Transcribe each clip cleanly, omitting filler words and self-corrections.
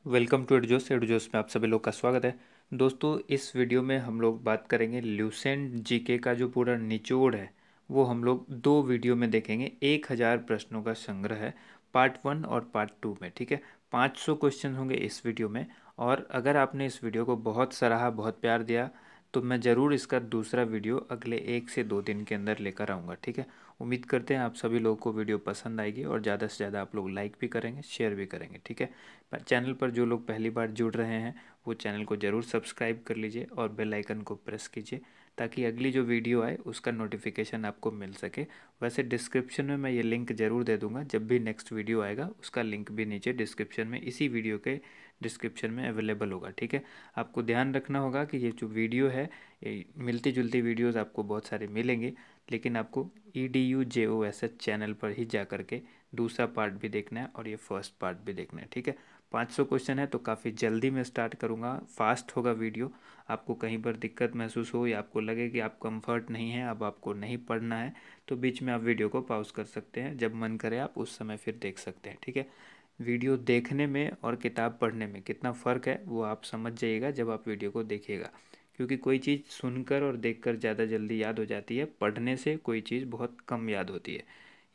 Welcome to एडजोस एडजोस में आप सभी लोग का स्वागत है। दोस्तों, इस वीडियो में हम लोग बात करेंगे ल्यूसेंट जीके का जो पूरा निचोड़ है वो हम लोग दो वीडियो में देखेंगे। 1000 प्रश्नों का संग्रह है, पार्ट 1 और पार्ट 2 में। ठीक है, 500 क्वेश्चन होंगे इस वीडियो में। और अगर आपने इस वीडियो को बहुत सराहा, बहुत प्यार दिया, तो मैं ज़रूर इसका दूसरा वीडियो अगले 1 से 2 दिन के अंदर लेकर आऊँगा। ठीक है, उम्मीद करते हैं आप सभी लोगों को वीडियो पसंद आएगी और ज़्यादा से ज़्यादा आप लोग लाइक भी करेंगे, शेयर भी करेंगे। ठीक है, चैनल पर जो लोग पहली बार जुड़ रहे हैं वो चैनल को ज़रूर सब्सक्राइब कर लीजिए और बेल आइकन को प्रेस कीजिए ताकि अगली जो वीडियो आए उसका नोटिफिकेशन आपको मिल सके। वैसे डिस्क्रिप्शन में मैं ये लिंक ज़रूर दे दूंगा, जब भी नेक्स्ट वीडियो आएगा उसका लिंक भी नीचे डिस्क्रिप्शन में, इसी वीडियो के डिस्क्रिप्शन में अवेलेबल होगा। ठीक है, आपको ध्यान रखना होगा कि ये जो वीडियो है, मिलती जुलती वीडियोज़ आपको बहुत सारे मिलेंगे, लेकिन आपको EDUJOSH चैनल पर ही जा करके दूसरा पार्ट भी देखना है और ये फर्स्ट पार्ट भी देखना है। ठीक है, 500 क्वेश्चन है तो काफ़ी जल्दी मैं स्टार्ट करूँगा, फास्ट होगा वीडियो। आपको कहीं पर दिक्कत महसूस हो या आपको लगे कि आप कंफर्ट नहीं है, अब आपको नहीं पढ़ना है, तो बीच में आप वीडियो को पॉज कर सकते हैं। जब मन करे आप उस समय फिर देख सकते हैं। ठीक है, वीडियो देखने में और किताब पढ़ने में कितना फ़र्क है वो आप समझ जाइएगा जब आप वीडियो को देखिएगा, क्योंकि कोई चीज़ सुनकर और देखकर ज़्यादा जल्दी याद हो जाती है, पढ़ने से कोई चीज़ बहुत कम याद होती है।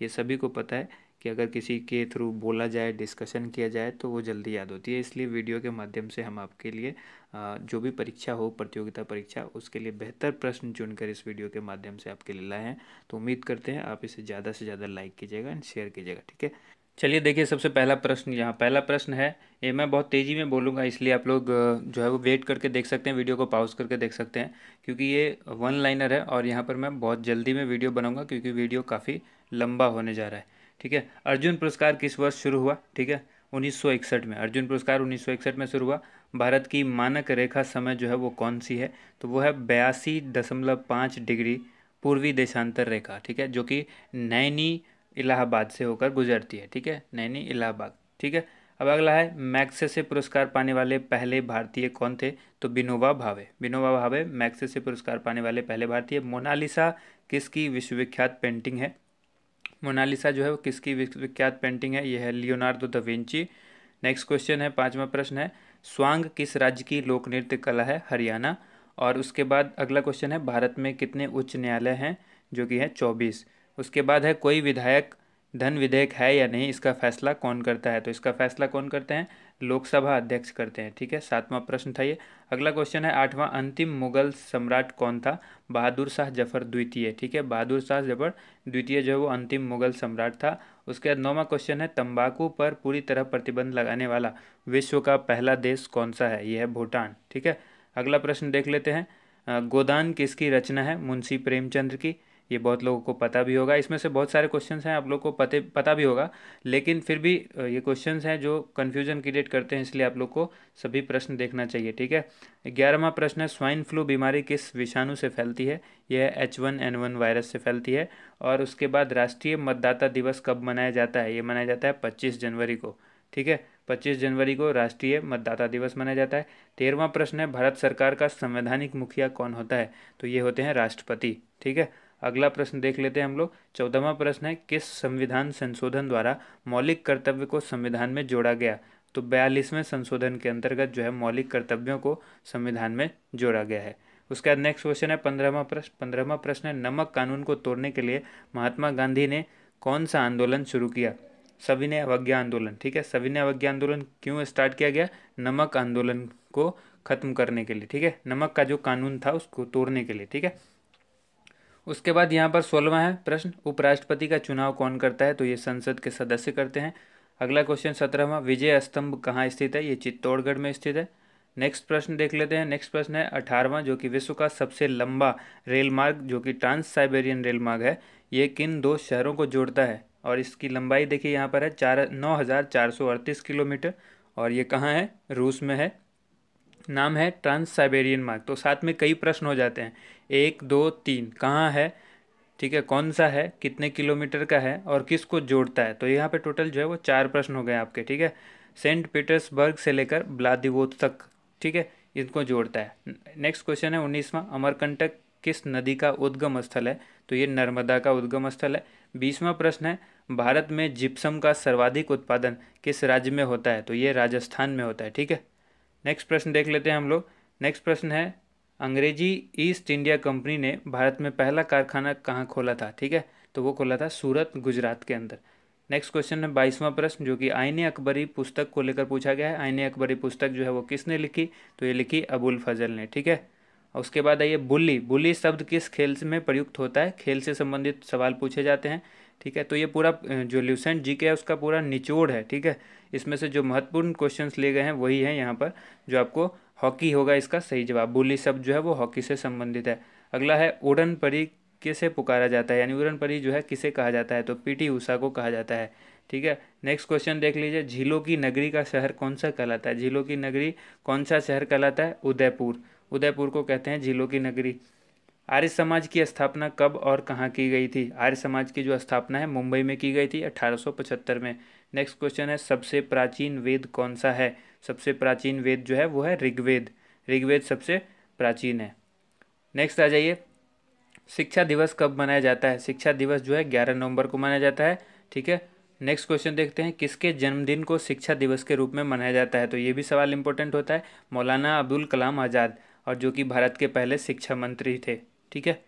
ये सभी को पता है कि अगर किसी के थ्रू बोला जाए, डिस्कशन किया जाए तो वो जल्दी याद होती है। इसलिए वीडियो के माध्यम से हम आपके लिए जो भी परीक्षा हो, प्रतियोगिता परीक्षा, उसके लिए बेहतर प्रश्न चुनकर इस वीडियो के माध्यम से आपके लिए लाए हैं। तो उम्मीद करते हैं आप इसे ज़्यादा से ज़्यादा लाइक कीजिएगा एंड शेयर कीजिएगा। ठीक है, चलिए देखिए, सबसे पहला प्रश्न, यहाँ पहला प्रश्न है। ये मैं बहुत तेज़ी में बोलूँगा, इसलिए आप लोग जो है वो वेट करके देख सकते हैं, वीडियो को पॉज करके देख सकते हैं, क्योंकि ये वन लाइनर है और यहाँ पर मैं बहुत जल्दी में वीडियो बनाऊँगा क्योंकि वीडियो काफ़ी लंबा होने जा रहा है। ठीक है, अर्जुन पुरस्कार किस वर्ष शुरू हुआ? ठीक है, 1961 में। अर्जुन पुरस्कार 1961 में शुरू हुआ। भारत की मानक रेखा समय जो है वो कौन सी है? तो वो है 82.5 डिग्री पूर्वी देशांतर रेखा। ठीक है, जो कि नैनी इलाहाबाद से होकर गुजरती है। ठीक है, नैनी इलाहाबाद। ठीक है, अब अगला है, मैग्सेसे पुरस्कार पाने वाले पहले भारतीय कौन थे? तो विनोबा भावे। विनोबा भावे मैग्सेसे पुरस्कार पाने वाले पहले भारतीय। मोनालिसा किसकी विश्वविख्यात पेंटिंग है? मोनालिसा जो है वो किसकी विश्वविख्यात पेंटिंग है? यह है Leonardo da Vinci. Next question है, पांचवा प्रश्न है, स्वांग किस राज्य की लोक नृत्य कला है? हरियाणा। और उसके बाद अगला क्वेश्चन है, भारत में कितने उच्च न्यायालय हैं? जो कि है 24। उसके बाद है, कोई विधायक धन विधेयक है या नहीं, इसका फैसला कौन करता है? तो इसका फैसला कौन करते हैं? लोकसभा अध्यक्ष करते हैं। ठीक है, सातवां प्रश्न था ये। अगला क्वेश्चन है, आठवां, अंतिम मुगल सम्राट कौन था? बहादुर शाह जफर द्वितीय। ठीक है, बहादुर शाह जफर द्वितीय जो है वो अंतिम मुगल सम्राट था। उसके बाद नौवां क्वेश्चन है, तंबाकू पर पूरी तरह प्रतिबंध लगाने वाला विश्व का पहला देश कौन सा है? यह है भूटान। ठीक है, अगला प्रश्न देख लेते हैं, गोदान किसकी रचना है? मुंशी प्रेमचंद की। ये बहुत लोगों को पता भी होगा, इसमें से बहुत सारे क्वेश्चंस हैं आप लोग को पता भी होगा, लेकिन फिर भी ये क्वेश्चंस हैं जो कन्फ्यूजन क्रिएट करते हैं, इसलिए आप लोग को सभी प्रश्न देखना चाहिए। ठीक है, 11वां प्रश्न है, स्वाइन फ्लू बीमारी किस विषाणु से फैलती है? यह H1N1 वायरस से फैलती है। और उसके बाद राष्ट्रीय मतदाता दिवस कब मनाया जाता है? ये मनाया जाता है 25 जनवरी को। ठीक है, 25 जनवरी को राष्ट्रीय मतदाता दिवस मनाया जाता है। 13वां प्रश्न है, भारत सरकार का संवैधानिक मुखिया कौन होता है? तो ये होते हैं राष्ट्रपति। ठीक है, अगला प्रश्न देख लेते हैं हम लोग। 14वां प्रश्न है, किस संविधान संशोधन द्वारा मौलिक कर्तव्य को संविधान में जोड़ा गया? तो 42वें संशोधन के अंतर्गत जो है मौलिक कर्तव्यों को संविधान में जोड़ा गया है। उसके बाद नेक्स्ट क्वेश्चन है 15वां प्रश्न है, नमक कानून को तोड़ने के लिए महात्मा गांधी ने कौन सा आंदोलन शुरू किया? सविनय अवज्ञा आंदोलन। ठीक है, सविनय अवज्ञा आंदोलन क्यों स्टार्ट किया गया? नमक आंदोलन को खत्म करने के लिए। ठीक है, नमक का जो कानून था उसको तोड़ने के लिए। ठीक है, उसके बाद यहाँ पर 16वां है प्रश्न, उपराष्ट्रपति का चुनाव कौन करता है? तो ये संसद के सदस्य करते हैं। अगला क्वेश्चन 17वां, विजय स्तंभ कहाँ स्थित है? ये चित्तौड़गढ़ में स्थित है। नेक्स्ट प्रश्न देख लेते हैं। नेक्स्ट प्रश्न है 18वां, जो कि विश्व का सबसे लंबा रेल मार्ग, जो कि ट्रांस साइबेरियन रेल मार्ग है, ये किन दो शहरों को जोड़ता है? और इसकी लंबाई देखिए यहाँ पर है 9,438 किलोमीटर, और ये कहाँ है? रूस में है। नाम है ट्रांस साइबेरियन मार्ग। तो साथ में कई प्रश्न हो जाते हैं, 1 2 3, कहाँ है? ठीक है, कौन सा है, कितने किलोमीटर का है, और किसको जोड़ता है? तो यहाँ पे टोटल जो है वो 4 प्रश्न हो गए आपके। ठीक है, सेंट पीटर्सबर्ग से लेकर व्लादिवोस्तोक, ठीक है, इनको जोड़ता है। नेक्स्ट क्वेश्चन है 19वां, अमरकंटक किस नदी का उद्गम स्थल है? तो ये नर्मदा का उद्गम स्थल है। 20वां प्रश्न है, भारत में जिप्सम का सर्वाधिक उत्पादन किस राज्य में होता है? तो ये राजस्थान में होता है। ठीक है, नेक्स्ट प्रश्न देख लेते हैं हम लोग। नेक्स्ट प्रश्न है, अंग्रेजी ईस्ट इंडिया कंपनी ने भारत में पहला कारखाना कहाँ खोला था? ठीक है, तो वो खोला था सूरत, गुजरात के अंदर। नेक्स्ट क्वेश्चन है 22वां प्रश्न, जो कि आईने अकबरी पुस्तक को लेकर पूछा गया है। आईने अकबरी पुस्तक जो है वो किसने लिखी? तो ये लिखी अबुल फजल ने। ठीक है, और उसके बाद आइए बुल्ली। बुल्ली शब्द किस खेल में प्रयुक्त होता है? खेल से संबंधित सवाल पूछे जाते हैं। ठीक है, तो ये पूरा जो ल्यूसेंट जीके है उसका पूरा निचोड़ है। ठीक है, इसमें से जो महत्वपूर्ण क्वेश्चंस लिए गए हैं वही है यहाँ पर, जो आपको हॉकी होगा इसका सही जवाब। बुल्ली शब्द जो है वो हॉकी से संबंधित है। अगला है उड़न परी किसे पुकारा जाता है, यानी उड़न परी जो है किसे कहा जाता है? तो पीटी उषा को कहा जाता है। ठीक है, नेक्स्ट क्वेश्चन देख लीजिए, झीलों की नगरी का शहर कौन सा कहलाता है? झीलों की नगरी कौन सा शहर कहलाता है? उदयपुर। उदयपुर को कहते हैं झीलों की नगरी। आर्य समाज की स्थापना कब और कहाँ की गई थी? आर्य समाज की जो स्थापना है मुंबई में की गई थी 1875 में। नेक्स्ट क्वेश्चन है, सबसे प्राचीन वेद कौन सा है? सबसे प्राचीन वेद जो है वो है ऋग्वेद। ऋग्वेद सबसे प्राचीन है। नेक्स्ट आ जाइए, शिक्षा दिवस कब मनाया जाता है? शिक्षा दिवस जो है 11 नवंबर को मनाया जाता है। ठीक है, नेक्स्ट क्वेश्चन देखते हैं, किसके जन्मदिन को शिक्षा दिवस के रूप में मनाया जाता है? तो ये भी सवाल इंपॉर्टेंट होता है, मौलाना अब्दुल कलाम आज़ाद, और जो कि भारत के पहले शिक्षा मंत्री थे। ठीक है,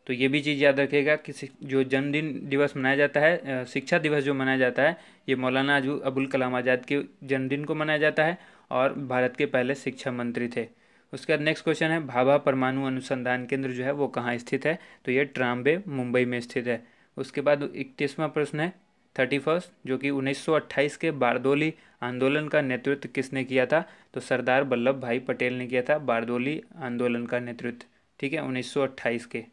तो ये भी चीज़ याद रखिएगा कि जो जन्मदिन दिवस मनाया जाता है, शिक्षा दिवस जो मनाया जाता है, ये मौलाना अबुल कलाम आज़ाद के जन्मदिन को मनाया जाता है, और भारत के पहले शिक्षा मंत्री थे। उसके बाद नेक्स्ट क्वेश्चन है, भाभा परमाणु अनुसंधान केंद्र जो है वो कहाँ स्थित है? तो ये ट्राम्बे, मुंबई में स्थित है। उसके बाद 31वां प्रश्न है 31, जो कि 1928 के बारदोली आंदोलन का नेतृत्व किसने किया था? तो सरदार वल्लभ भाई पटेल ने किया था बारदोली आंदोलन का नेतृत्व। ठीक है, 1928 के।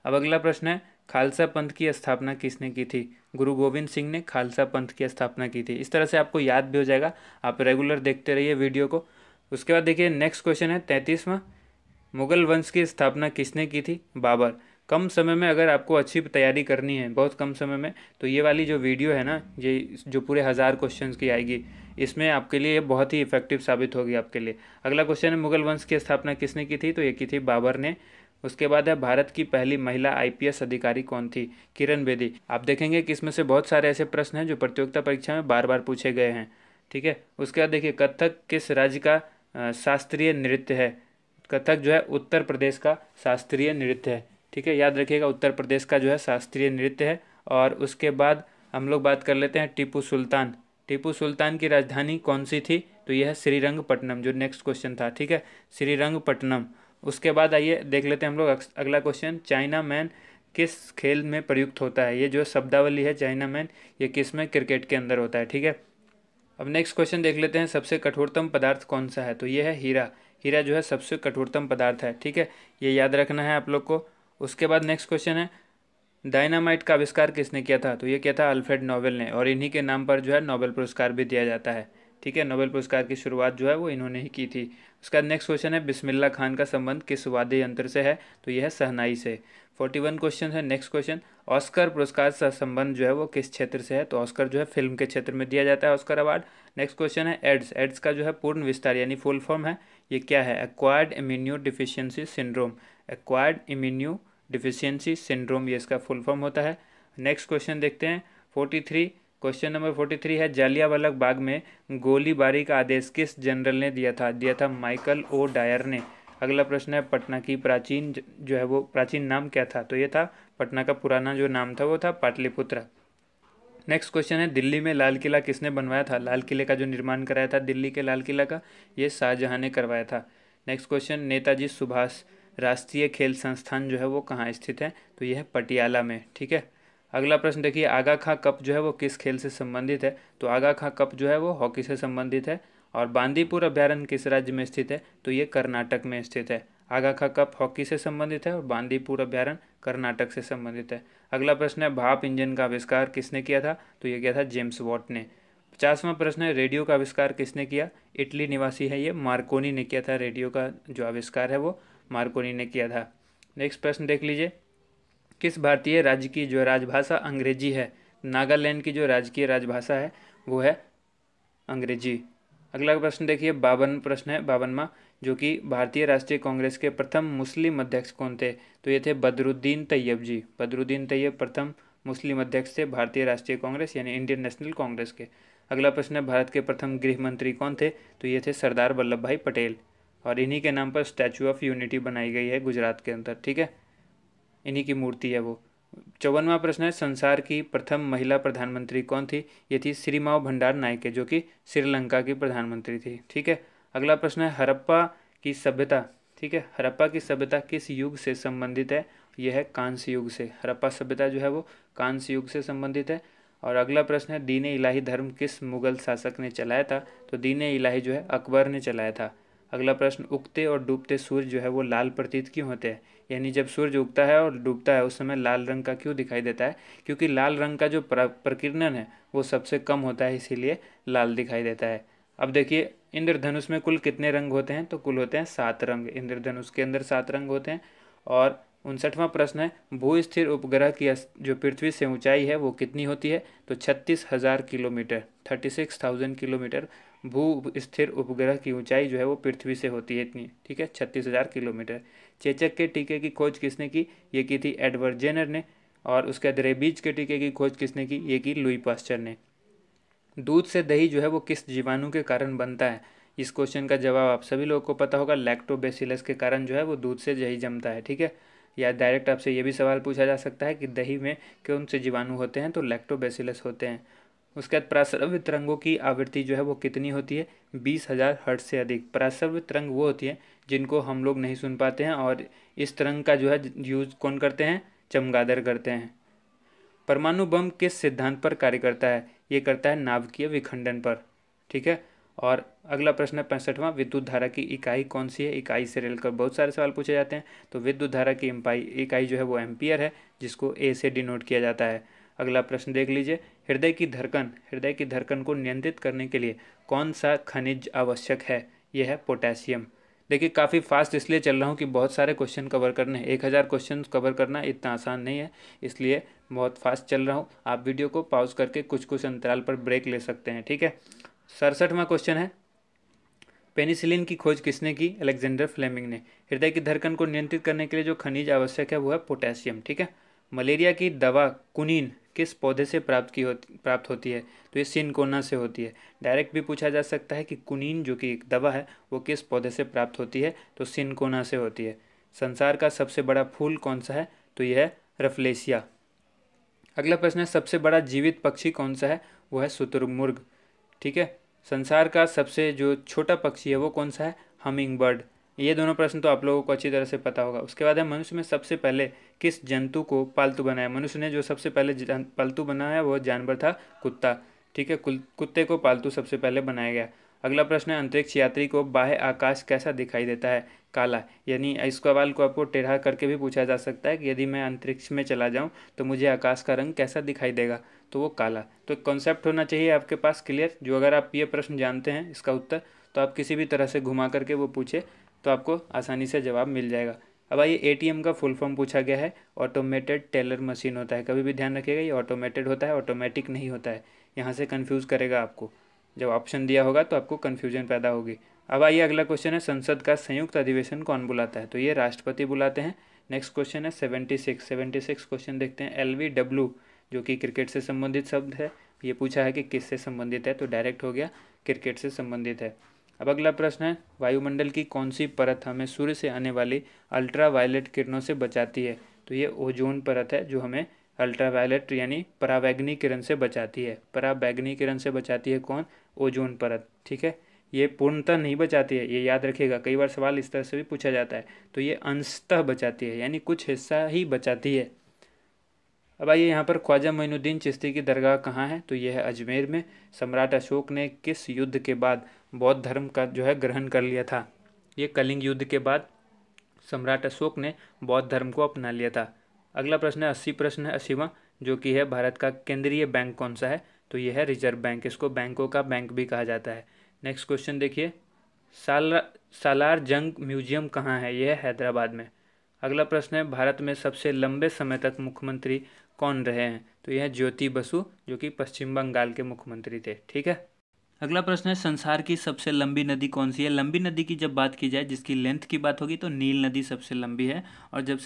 अब अगला प्रश्न है, खालसा पंथ की स्थापना किसने की थी? गुरु गोविंद सिंह ने खालसा पंथ की स्थापना की थी। इस तरह से आपको याद भी हो जाएगा, आप रेगुलर देखते रहिए वीडियो को। उसके बाद देखिए नेक्स्ट क्वेश्चन है 33वां, मुगल वंश की स्थापना किसने की थी? बाबर। कम समय में अगर आपको अच्छी तैयारी करनी है, बहुत कम समय में, तो ये वाली जो वीडियो है ना, ये जो पूरे 1000 क्वेश्चंस की आएगी, इसमें आपके लिए ये बहुत ही इफेक्टिव साबित होगी आपके लिए। अगला क्वेश्चन है, मुगल वंश की स्थापना किसने की थी? तो ये की थी बाबर ने। उसके बाद है, भारत की पहली महिला आईपीएस अधिकारी कौन थी? किरण बेदी। आप देखेंगे कि इसमें से बहुत सारे ऐसे प्रश्न हैं जो प्रतियोगिता परीक्षा में बार बार पूछे गए हैं। ठीक है, उसके बाद देखिए, कथक किस राज्य का शास्त्रीय नृत्य है? कथक जो है उत्तर प्रदेश का शास्त्रीय नृत्य है। ठीक है, याद रखिएगा, उत्तर प्रदेश का जो है शास्त्रीय नृत्य है। और उसके बाद हम लोग बात कर लेते हैं टीपू सुल्तान। टीपू सुल्तान की राजधानी कौन सी थी? तो यह है श्रीरंगपट्टनम, जो नेक्स्ट क्वेश्चन था। ठीक है, श्रीरंगपट्टनम। उसके बाद आइए देख लेते हैं हम लोग अगला क्वेश्चन, चाइना मैन किस खेल में प्रयुक्त होता है? ये जो शब्दावली है चाइना मैन, ये किस में? क्रिकेट के अंदर होता है। ठीक है, अब नेक्स्ट क्वेश्चन देख लेते हैं, सबसे कठोरतम पदार्थ कौन सा है? तो ये है हीरा। हीरा जो है सबसे कठोरतम पदार्थ है। ठीक है, ये याद रखना है आप लोग को। उसके बाद नेक्स्ट क्वेश्चन है, डायनामाइट का आविष्कार किसने किया था? तो ये किया था अल्फ्रेड नोबेल ने, और इन्हीं के नाम पर जो है नोबेल पुरस्कार भी दिया जाता है। ठीक है, नोबेल पुरस्कार की शुरुआत जो है वो इन्होंने ही की थी। उसके बाद नेक्स्ट क्वेश्चन है, बिस्मिल्लाह खान का संबंध किस वाद्य यंत्र से है? तो यह है शहनाई से। 41 क्वेश्चन है। नेक्स्ट क्वेश्चन, ऑस्कर पुरस्कार का संबंध जो है वो किस क्षेत्र से है? तो ऑस्कर जो है फिल्म के क्षेत्र में दिया जाता है, ऑस्कर अवार्ड। नेक्स्ट क्वेश्चन है, एड्स। एड्स का जो है पूर्ण विस्तार यानी फुल फॉर्म है, ये क्या है? Acquired immuno deficiency syndrome. Acquired immuno deficiency syndrome, ये इसका फुल फॉर्म होता है। नेक्स्ट क्वेश्चन देखते हैं 43, क्वेश्चन नंबर 43 है, जालियांवाला बाग में गोलीबारी का आदेश किस जनरल ने दिया था? दिया था माइकल ओ डायर ने। अगला प्रश्न है, पटना की प्राचीन जो है वो प्राचीन नाम क्या था? तो ये था, पटना का पुराना जो नाम था वो था पाटलिपुत्र। नेक्स्ट क्वेश्चन है, दिल्ली में लाल किला किसने बनवाया था? लाल किले का जो निर्माण कराया था दिल्ली के लाल किला का, ये शाहजहां ने करवाया था। नेक्स्ट क्वेश्चन, नेताजी सुभाष राष्ट्रीय खेल संस्थान जो है वो कहाँ स्थित है? तो यह है पटियाला में। ठीक है, अगला प्रश्न देखिए, आगा खां कप जो है वो किस खेल से संबंधित है? तो आगा खां कप जो है वो हॉकी से संबंधित है। और बांदीपुर अभ्यारण्य किस राज्य में स्थित है? तो ये कर्नाटक में स्थित है। आगा खां कप हॉकी से संबंधित है और बांदीपुर अभ्यारण्य कर्नाटक से संबंधित है। अगला प्रश्न है, भाप इंजन का आविष्कार किसने किया था? तो ये किया था जेम्स वॉट ने। 50वां प्रश्न है, रेडियो का आविष्कार किसने किया? इटली निवासी है ये मार्कोनी ने किया था। रेडियो का जो आविष्कार है वो मार्कोनी ने किया था। नेक्स्ट प्रश्न देख लीजिए, किस भारतीय राज्य की जो राजभाषा अंग्रेजी है? नागालैंड की जो राजकीय राजभाषा है वो है अंग्रेजी। अगला प्रश्न देखिए, 52 प्रश्न है 52वां, जो कि भारतीय राष्ट्रीय कांग्रेस के प्रथम मुस्लिम अध्यक्ष कौन थे? तो ये थे बदरुद्दीन तैयब जी। बदरुद्दीन तैयब प्रथम मुस्लिम अध्यक्ष थे भारतीय राष्ट्रीय कांग्रेस यानी इंडियन नेशनल कांग्रेस के। अगला प्रश्न है भारत के प्रथम गृह मंत्री कौन थे? तो ये थे सरदार वल्लभ भाई पटेल, और इन्हीं के नाम पर स्टैचू ऑफ यूनिटी बनाई गई है गुजरात के अंदर, ठीक है, इन्हीं की मूर्ति है वो। 54वां प्रश्न है संसार की प्रथम महिला प्रधानमंत्री कौन थी? ये थी श्रीमाव भंडार नायके, जो कि श्रीलंका की प्रधानमंत्री थी, ठीक है। अगला प्रश्न है हड़प्पा की सभ्यता, ठीक है, हड़प्पा की सभ्यता किस युग से संबंधित है? यह है कांस्य युग से। हड़प्पा सभ्यता जो है वो कांस्य युग से संबंधित है। और अगला प्रश्न है दीन इलाही धर्म किस मुगल शासक ने चलाया था? तो दीन इलाही जो है अकबर ने चलाया था। अगला प्रश्न उगते और डूबते सूर्य जो है वो लाल प्रतीत क्यों होते हैं? यानी जब सूर्य उगता है और डूबता है उस समय लाल रंग का क्यों दिखाई देता है? क्योंकि लाल रंग का जो प्रकीर्णन है वो सबसे कम होता है, इसीलिए लाल दिखाई देता है। अब देखिए इंद्रधनुष में कुल कितने रंग होते हैं? तो कुल होते हैं 7 रंग, इंद्रधनुष के अंदर 7 रंग होते हैं। और 59वां प्रश्न है भू स्थिर उपग्रह की जो पृथ्वी से ऊंचाई है वो कितनी होती है? तो 36,000 किलोमीटर, 36,000 किलोमीटर भू स्थिर उपग्रह की ऊंचाई जो है वो पृथ्वी से होती है इतनी, ठीक है, 36,000 किलोमीटर। चेचक के टीके की खोज किसने की? ये की थी एडवर्ड जेनर ने। और उसके बाद रेबीज के टीके की खोज किसने की? ये की लुई पास्चर ने। दूध से दही जो है वो किस जीवाणु के कारण बनता है? इस क्वेश्चन का जवाब आप सभी लोगों को पता होगा, लैक्टोबैसिलस के कारण जो है वो दूध से दही जमता है, ठीक है। या डायरेक्ट आपसे ये भी सवाल पूछा जा सकता है कि दही में कौन से जीवाणु होते हैं? तो लैक्टोबैसिलस होते हैं। उसके बाद पराश्रव्य तरंगों की आवृत्ति जो है वो कितनी होती है? 20,000 हर्ट्ज से अधिक। पराश्रव्य तरंग वो होती है जिनको हम लोग नहीं सुन पाते हैं, और इस तरंग का जो है यूज कौन करते हैं? चमगादड़ करते हैं। परमाणु बम किस सिद्धांत पर कार्य करता है? ये करता है नाभिकीय विखंडन पर, ठीक है। और अगला प्रश्न है 65वां विद्युत धारा की इकाई कौन सी है? इकाई से रेलकर बहुत सारे सवाल पूछे जाते हैं। तो विद्युत धारा की इकाई जो है वो एम्पियर है, जिसको ए से डिनोट किया जाता है। अगला प्रश्न देख लीजिए, हृदय की धड़कन को नियंत्रित करने के लिए कौन सा खनिज आवश्यक है? यह है पोटेशियम। देखिए काफ़ी फास्ट इसलिए चल रहा हूँ कि बहुत सारे क्वेश्चन कवर करने हैं, 1000 क्वेश्चन कवर करना इतना आसान नहीं है, इसलिए बहुत फास्ट चल रहा हूँ। आप वीडियो को पॉज करके कुछ कुछ अंतराल पर ब्रेक ले सकते हैं, ठीक है। 67वां क्वेश्चन है पेनिसिलिन की खोज किसने की? अलेक्जेंडर फ्लेमिंग ने। हृदय की धड़कन को नियंत्रित करने के लिए जो खनिज आवश्यक है वो है पोटेशियम, ठीक है। मलेरिया की दवा कुनीन किस पौधे से प्राप्त होती है? तो ये सिनकोना से होती है। डायरेक्ट भी पूछा जा सकता है कि कुनीन जो कि एक दवा है वो किस पौधे से प्राप्त होती है? तो सिनकोना से होती है। संसार का सबसे बड़ा फूल कौन सा है? तो यह है रफलेशिया। अगला प्रश्न है सबसे बड़ा जीवित पक्षी कौन सा है? वो है शुतुरमुर्ग, ठीक है। संसार का सबसे जो छोटा पक्षी है वो कौन सा है? Humming bird. ये दोनों प्रश्न तो आप लोगों को अच्छी तरह से पता होगा। उसके बाद है मनुष्य में सबसे पहले किस जंतु को पालतू बनाया? मनुष्य ने जो सबसे पहले पालतू बनाया वो जानवर था कुत्ता, ठीक है, कुत्ते को पालतू सबसे पहले बनाया गया। अगला प्रश्न है अंतरिक्ष यात्री को बाह्य आकाश कैसा दिखाई देता है? काला। यानी इस सवाल को आपको टेढ़ा करके भी पूछा जा सकता है कि यदि मैं अंतरिक्ष में चला जाऊं तो मुझे आकाश का रंग कैसा दिखाई देगा? तो वो काला। तो एक कॉन्सेप्ट होना चाहिए आपके पास क्लियर, जो अगर आप ये प्रश्न जानते हैं इसका उत्तर तो आप किसी भी तरह से घुमा करके वो पूछे तो आपको आसानी से जवाब मिल जाएगा। अब आइए एटीएम का फुल फॉर्म पूछा गया है, ऑटोमेटेड टेलर मशीन होता है। कभी भी ध्यान रखिएगा ये ऑटोमेटेड होता है, ऑटोमेटिक नहीं होता है। यहाँ से कन्फ्यूज़ करेगा आपको, जब ऑप्शन दिया होगा तो आपको कन्फ्यूजन पैदा होगी। अब आइए अगला क्वेश्चन है संसद का संयुक्त अधिवेशन कौन बुलाता है? तो ये राष्ट्रपति बुलाते हैं। नेक्स्ट क्वेश्चन है 76 क्वेश्चन देखते हैं। LBW जो कि क्रिकेट से संबंधित शब्द है, ये पूछा है कि किससे संबंधित है? तो डायरेक्ट हो गया क्रिकेट से संबंधित है। अब अगला प्रश्न है वायुमंडल की कौन सी परत हमें सूर्य से आने वाली अल्ट्रा वायलेट किरणों से बचाती है? तो ये ओजोन परत है जो हमें अल्ट्रा वायलेट यानी पराबैंगनी किरण से बचाती है। पराबैंगनी किरण से बचाती है कौन? ओजोन परत, ठीक है। ये पूर्णतः नहीं बचाती है, ये याद रखिएगा, कई बार सवाल इस तरह से भी पूछा जाता है। तो ये अंशतः बचाती है, यानी कुछ हिस्सा ही बचाती है। अब आइए यहाँ पर ख्वाजा मोइनुद्दीन चिश्ती की दरगाह कहाँ है? तो यह है अजमेर में। सम्राट अशोक ने किस युद्ध के बाद बौद्ध धर्म का जो है ग्रहण कर लिया था? ये कलिंग युद्ध के बाद सम्राट अशोक ने बौद्ध धर्म को अपना लिया था। अगला प्रश्न है 80वां जो कि है भारत का केंद्रीय बैंक कौन सा है? तो यह है रिजर्व बैंक, इसको बैंकों का बैंक भी कहा जाता है। नेक्स्ट क्वेश्चन देखिए, सालार जंग म्यूजियम कहाँ है? यह है हैदराबाद में। अगला प्रश्न है भारत में सबसे लंबे समय तक मुख्यमंत्री कौन रहे हैं? तो यह ज्योति बसु जो कि पश्चिम बंगाल के मुख्यमंत्री थे, ठीक है। अगला प्रश्न है संसार की सबसे लंबी नदी कौन सी है। लंबी नदी की जब बात की जाए, जिसकी लेंथ की बात होगी, तो नील नदी सबसे लंबी है। और जब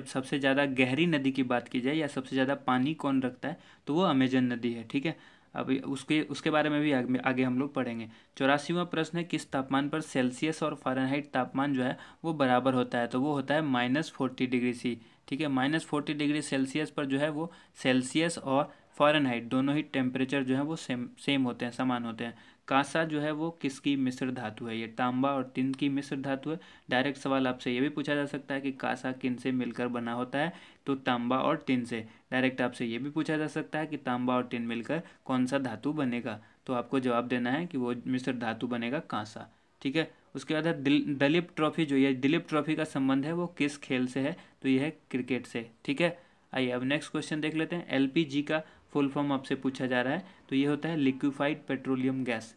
सबसे ज़्यादा गहरी नदी की बात की जाए या सबसे ज़्यादा पानी कौन रखता है, तो वो अमेजन नदी है। ठीक है, अब उसके उसके बारे में भी आगे हम लोग पढ़ेंगे। 84वां प्रश्न है किस तापमान पर सेल्सियस और फ़ारेनहाइट तापमान जो है वो बराबर होता है, तो वो होता है -40 डिग्री C। ठीक है, -40 डिग्री सेल्सियस पर जो है वो सेल्सियस और फ़ारेनहाइट दोनों ही टेम्परेचर जो है वो सेम होते हैं, समान होते हैं। कांसा जो है वो किसकी मिश्र धातु है, ये तांबा और टिन की मिश्र धातु है। डायरेक्ट सवाल आपसे ये भी पूछा जा सकता है कि कांसा किन से मिलकर बना होता है, तो तांबा और टिन से। डायरेक्ट आपसे ये भी पूछा जा सकता है कि तांबा और टिन मिलकर कौन सा धातु बनेगा, तो आपको जवाब देना है कि वो मिश्र धातु बनेगा कांसा। ठीक है, उसके बाद है दलीप ट्रॉफी। जो ये दिलीप ट्रॉफी का संबंध है वो किस खेल से है, तो यह है क्रिकेट से। ठीक है, आइए अब नेक्स्ट क्वेश्चन देख लेते हैं। एलपीजी का फुल फॉर्म आपसे पूछा जा रहा है, तो ये होता है लिक्विफाइड पेट्रोलियम गैस।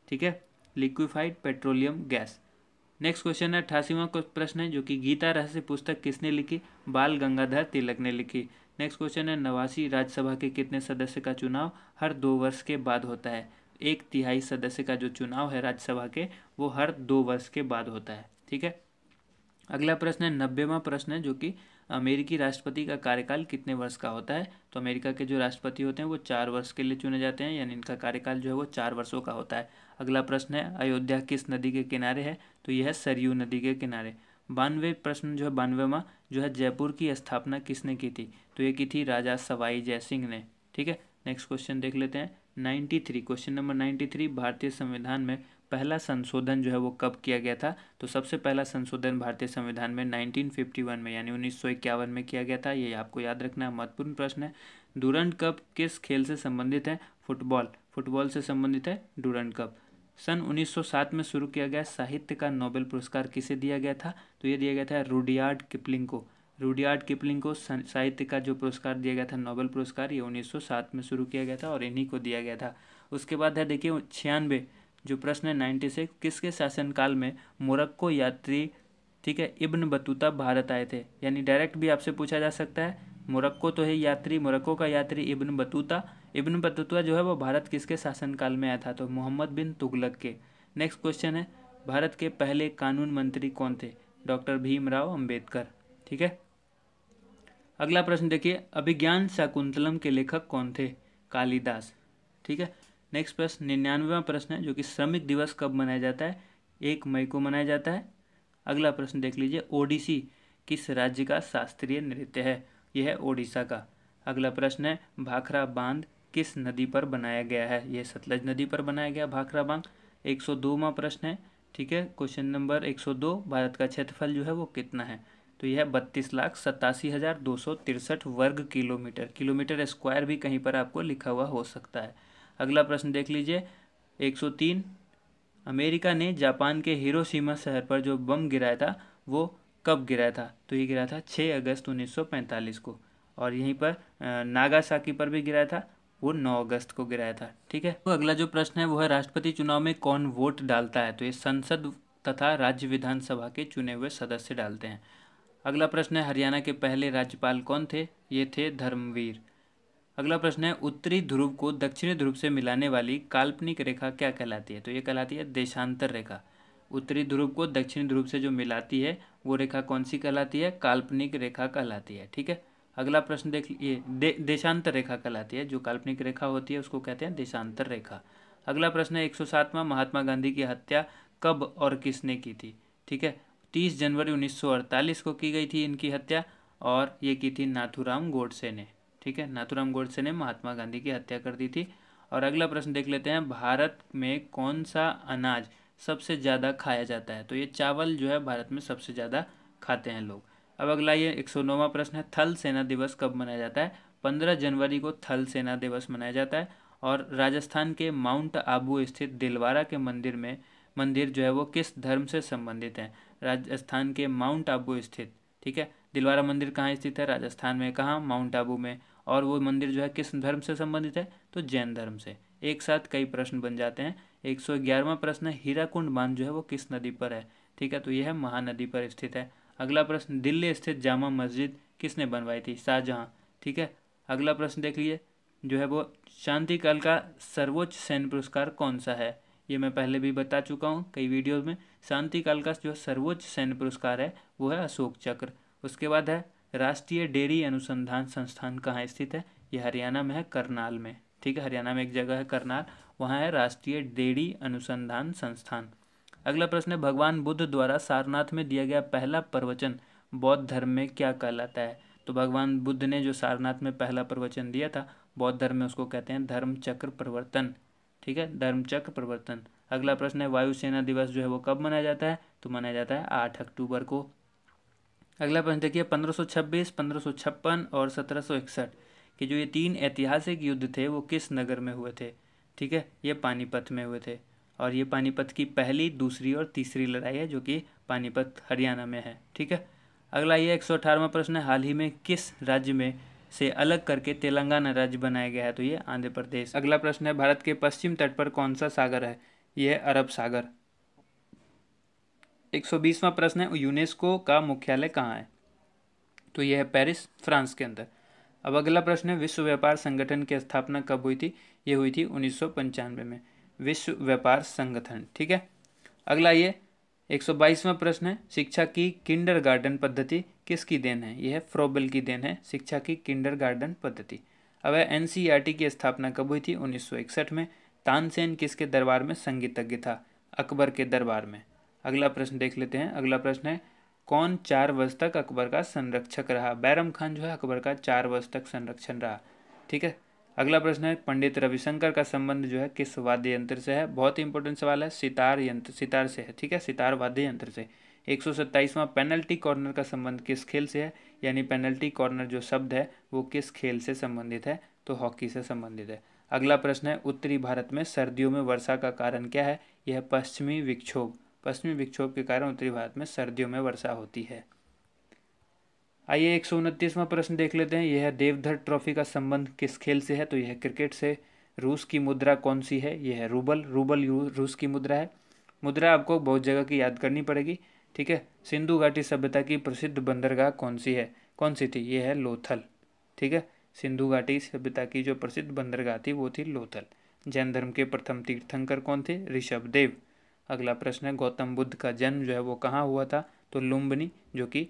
ठीक है, liquefied petroleum gas. Next question है 88वां प्रश्न है, जो कि गीता रहस्य पुस्तक किसने लिखी, बाल गंगाधर तिलक ने लिखी। नेक्स्ट क्वेश्चन है 89वीं राज्यसभा के कितने सदस्य का चुनाव हर 2 वर्ष के बाद होता है। 1/3 सदस्य का जो चुनाव है राज्यसभा के, वो हर 2 वर्ष के बाद होता है। ठीक है, अगला प्रश्न है 90वां प्रश्न है, जो कि अमेरिकी राष्ट्रपति का कार्यकाल कितने वर्ष का होता है। तो अमेरिका के जो राष्ट्रपति होते हैं वो 4 वर्ष के लिए चुने जाते हैं, यानी इनका कार्यकाल जो है वो 4 वर्षों का होता है। अगला प्रश्न है अयोध्या किस नदी के किनारे है, तो यह है सरयू नदी के किनारे। 92 प्रश्न जो है 92वां जो है जयपुर की स्थापना किसने की थी, तो ये की थी राजा सवाई जयसिंह ने। ठीक है, नेक्स्ट क्वेश्चन देख लेते हैं 93। क्वेश्चन नंबर 93, भारतीय संविधान में पहला संशोधन जो है वो कब किया गया था। तो सबसे पहला संशोधन भारतीय संविधान में 1951 में यानी 1951 में किया गया था। ये आपको याद रखना है, महत्वपूर्ण प्रश्न है। डूरंड कप किस खेल से संबंधित है, फुटबॉल से संबंधित है डूरंड कप। सन 1907 में शुरू किया गया साहित्य का नोबेल पुरस्कार किसे दिया गया था, तो ये दिया गया था रुडयार्ड किपलिंग को। रुडयार्ड किपलिंग को साहित्य का जो पुरस्कार दिया गया था, नोबेल पुरस्कार, ये 1907 में शुरू किया गया था और इन्हीं को दिया गया था। उसके बाद है देखिए 96 जो प्रश्न है 96, किसके शासनकाल में मोरक्को यात्री, ठीक है, इब्न बतूता भारत आए थे। यानी डायरेक्ट भी आपसे पूछा जा सकता है, मोरक्को तो है यात्री, मोरक्को का यात्री इब्न बतूता जो है वो भारत किसके शासनकाल में आया था, तो मोहम्मद बिन तुगलक के। नेक्स्ट क्वेश्चन है भारत के पहले कानून मंत्री कौन थे, डॉक्टर भीमराव अंबेडकर। ठीक है, अगला प्रश्न देखिए अभिज्ञान शाकुंतलम के लेखक कौन थे, कालिदास। ठीक है, नेक्स्ट प्रश्न 99वां प्रश्न है, जो कि श्रमिक दिवस कब मनाया जाता है, 1 मई को मनाया जाता है। अगला प्रश्न देख लीजिए ओडिसी किस राज्य का शास्त्रीय नृत्य है, यह है ओडिशा का। अगला प्रश्न है भाखड़ा बांध किस नदी पर बनाया गया है, यह सतलज नदी पर बनाया गया भाखड़ा बांध। 102वां प्रश्न है, ठीक है, क्वेश्चन नंबर 102, भारत का क्षेत्रफल जो है वो कितना है, तो यह 32,87,263 वर्ग किलोमीटर। किलोमीटर स्क्वायर भी कहीं पर आपको लिखा हुआ हो सकता है। अगला प्रश्न देख लीजिए 103, अमेरिका ने जापान के हिरोशिमा शहर पर जो बम गिराया था वो कब गिराया था, तो ये गिराया था 6 अगस्त 1945 को। और यहीं पर नागासाकी पर भी गिराया था, वो 9 अगस्त को गिराया था। ठीक है, तो अगला जो प्रश्न है वो है राष्ट्रपति चुनाव में कौन वोट डालता है, तो ये संसद तथा राज्य विधानसभा के चुने हुए सदस्य डालते हैं। अगला प्रश्न है हरियाणा के पहले राज्यपाल कौन थे, ये थे धर्मवीर। अगला प्रश्न है उत्तरी ध्रुव को दक्षिणी ध्रुव से मिलाने वाली काल्पनिक रेखा क्या कहलाती है, तो ये कहलाती है देशांतर रेखा। उत्तरी ध्रुव को दक्षिणी ध्रुव से जो मिलाती है वो रेखा कौन सी कहलाती है, काल्पनिक रेखा कहलाती है। ठीक है, अगला प्रश्न देख ये देशांतर रेखा कहलाती है, जो काल्पनिक रेखा होती है उसको कहते हैं देशांतर रेखा। अगला प्रश्न है 107वां, महात्मा गांधी की हत्या कब और किसने की थी। ठीक है, 30 जनवरी 1948 को की गई थी इनकी हत्या, और ये की थी नाथूराम गोडसे ने। ठीक है, नाथूराम गोडसे ने महात्मा गांधी की हत्या कर दी थी। और अगला प्रश्न देख लेते हैं भारत में कौन सा अनाज सबसे ज़्यादा खाया जाता है, तो ये चावल जो है भारत में सबसे ज़्यादा खाते हैं लोग। अब अगला ये 109वां प्रश्न है थल सेना दिवस कब मनाया जाता है, 15 जनवरी को थल सेना दिवस मनाया जाता है। और राजस्थान के माउंट आबू स्थित दिलवारा के मंदिर जो है वो किस धर्म से संबंधित है, राजस्थान के माउंट आबू स्थित। ठीक है, दिलवारा मंदिर कहाँ स्थित है, राजस्थान में, कहाँ, माउंट आबू में। और वो मंदिर जो है किस धर्म से संबंधित है, तो जैन धर्म से। एक साथ कई प्रश्न बन जाते हैं। 111वां प्रश्न है हीराकुंड बांध जो है वो किस नदी पर है, ठीक है, तो यह है महानदी पर स्थित है। अगला प्रश्न दिल्ली स्थित जामा मस्जिद किसने बनवाई थी, शाहजहां। ठीक है, अगला प्रश्न देख लीजिए जो है वो शांति काल का सर्वोच्च सैन्य पुरस्कार कौन सा है? ये मैं पहले भी बता चुका हूँ कई वीडियो में। शांति काल का जो सर्वोच्च सैन्य पुरस्कार है वो है अशोक चक्र। उसके बाद है राष्ट्रीय डेयरी अनुसंधान संस्थान कहाँ स्थित है? ये हरियाणा में है, करनाल में। ठीक है, हरियाणा में एक जगह है करनाल, वहाँ है राष्ट्रीय डेयरी अनुसंधान संस्थान। अगला प्रश्न है भगवान बुद्ध द्वारा सारनाथ में दिया गया पहला प्रवचन बौद्ध धर्म में क्या कहलाता है? तो भगवान बुद्ध ने जो सारनाथ में पहला प्रवचन दिया था बौद्ध धर्म में, उसको कहते हैं धर्म चक्र प्रवर्तन। ठीक है, धर्म चक्र प्रवर्तन। अगला प्रश्न है वायुसेना दिवस जो है वो कब मनाया जाता है? तो मनाया जाता है 8 अक्टूबर को। अगला प्रश्न देखिए 1526, 1556 और 1761 के जो ये 3 ऐतिहासिक युद्ध थे वो किस नगर में हुए थे? ठीक है, ये पानीपत में हुए थे। और ये पानीपत की पहली, दूसरी और तीसरी लड़ाई है जो कि पानीपत हरियाणा में है। ठीक है, अगला ये 118वां प्रश्न है हाल ही में किस राज्य में से अलग करके तेलंगाना राज्य बनाया गया है? तो ये आंध्र प्रदेश। अगला प्रश्न है भारत के पश्चिम तट पर कौन सा सागर है? यह है अरब सागर। 120वां प्रश्न है यूनेस्को का मुख्यालय कहाँ है? तो यह है पेरिस, फ्रांस के अंदर। अब अगला प्रश्न है विश्व व्यापार संगठन की स्थापना कब हुई थी? ये हुई थी 1995 में, विश्व व्यापार संगठन। ठीक है, अगला ये 122वां प्रश्न है शिक्षा की किंडरगार्टन पद्धति किसकी देन है? यह है फ्रोबेल की देन है, शिक्षा की किंडरगार्टन पद्धति। अब है एनसीईआरटी की स्थापना कब हुई थी? 1961 में। तानसेन किसके दरबार में संगीतज्ञ था? अकबर के दरबार में। अगला प्रश्न देख लेते हैं। अगला प्रश्न है कौन 4 वर्ष तक अकबर का संरक्षक रहा? बैरम खान जो है अकबर का 4 वर्ष तक संरक्षण रहा। ठीक है, अगला प्रश्न है पंडित रविशंकर का संबंध जो है किस वाद्य यंत्र से है? बहुत ही इंपॉर्टेंट सवाल है, सितार यंत्र, सितार से है। ठीक है, सितार वाद्य यंत्र से। 127वां पेनल्टी कॉर्नर का संबंध किस खेल से है? यानी पेनल्टी कॉर्नर जो शब्द है वो किस खेल से संबंधित है? तो हॉकी से संबंधित है। अगला प्रश्न है उत्तरी भारत में सर्दियों में वर्षा का कारण क्या है? यह पश्चिमी विक्षोभ। पश्चिमी विक्षोभ के कारण उत्तरी भारत में सर्दियों में वर्षा होती है। आइए 129वां प्रश्न देख लेते हैं। यह देवधर ट्रॉफी का संबंध किस खेल से है? तो यह क्रिकेट से। रूस की मुद्रा कौन सी है? यह है रूबल। रूबल रूस की मुद्रा है। मुद्रा आपको बहुत जगह की याद करनी पड़ेगी। ठीक है, सिंधु घाटी सभ्यता की प्रसिद्ध बंदरगाह कौन सी है? कौन सी थी? यह है लोथल। ठीक है, सिंधु घाटी सभ्यता की जो प्रसिद्ध बंदरगाह थी वो थी लोथल। जैन धर्म के प्रथम तीर्थंकर कौन थे? ऋषभदेव। अगला प्रश्न है गौतम बुद्ध का जन्म जो है वो कहाँ हुआ था? तो लुम्बिनी जो कि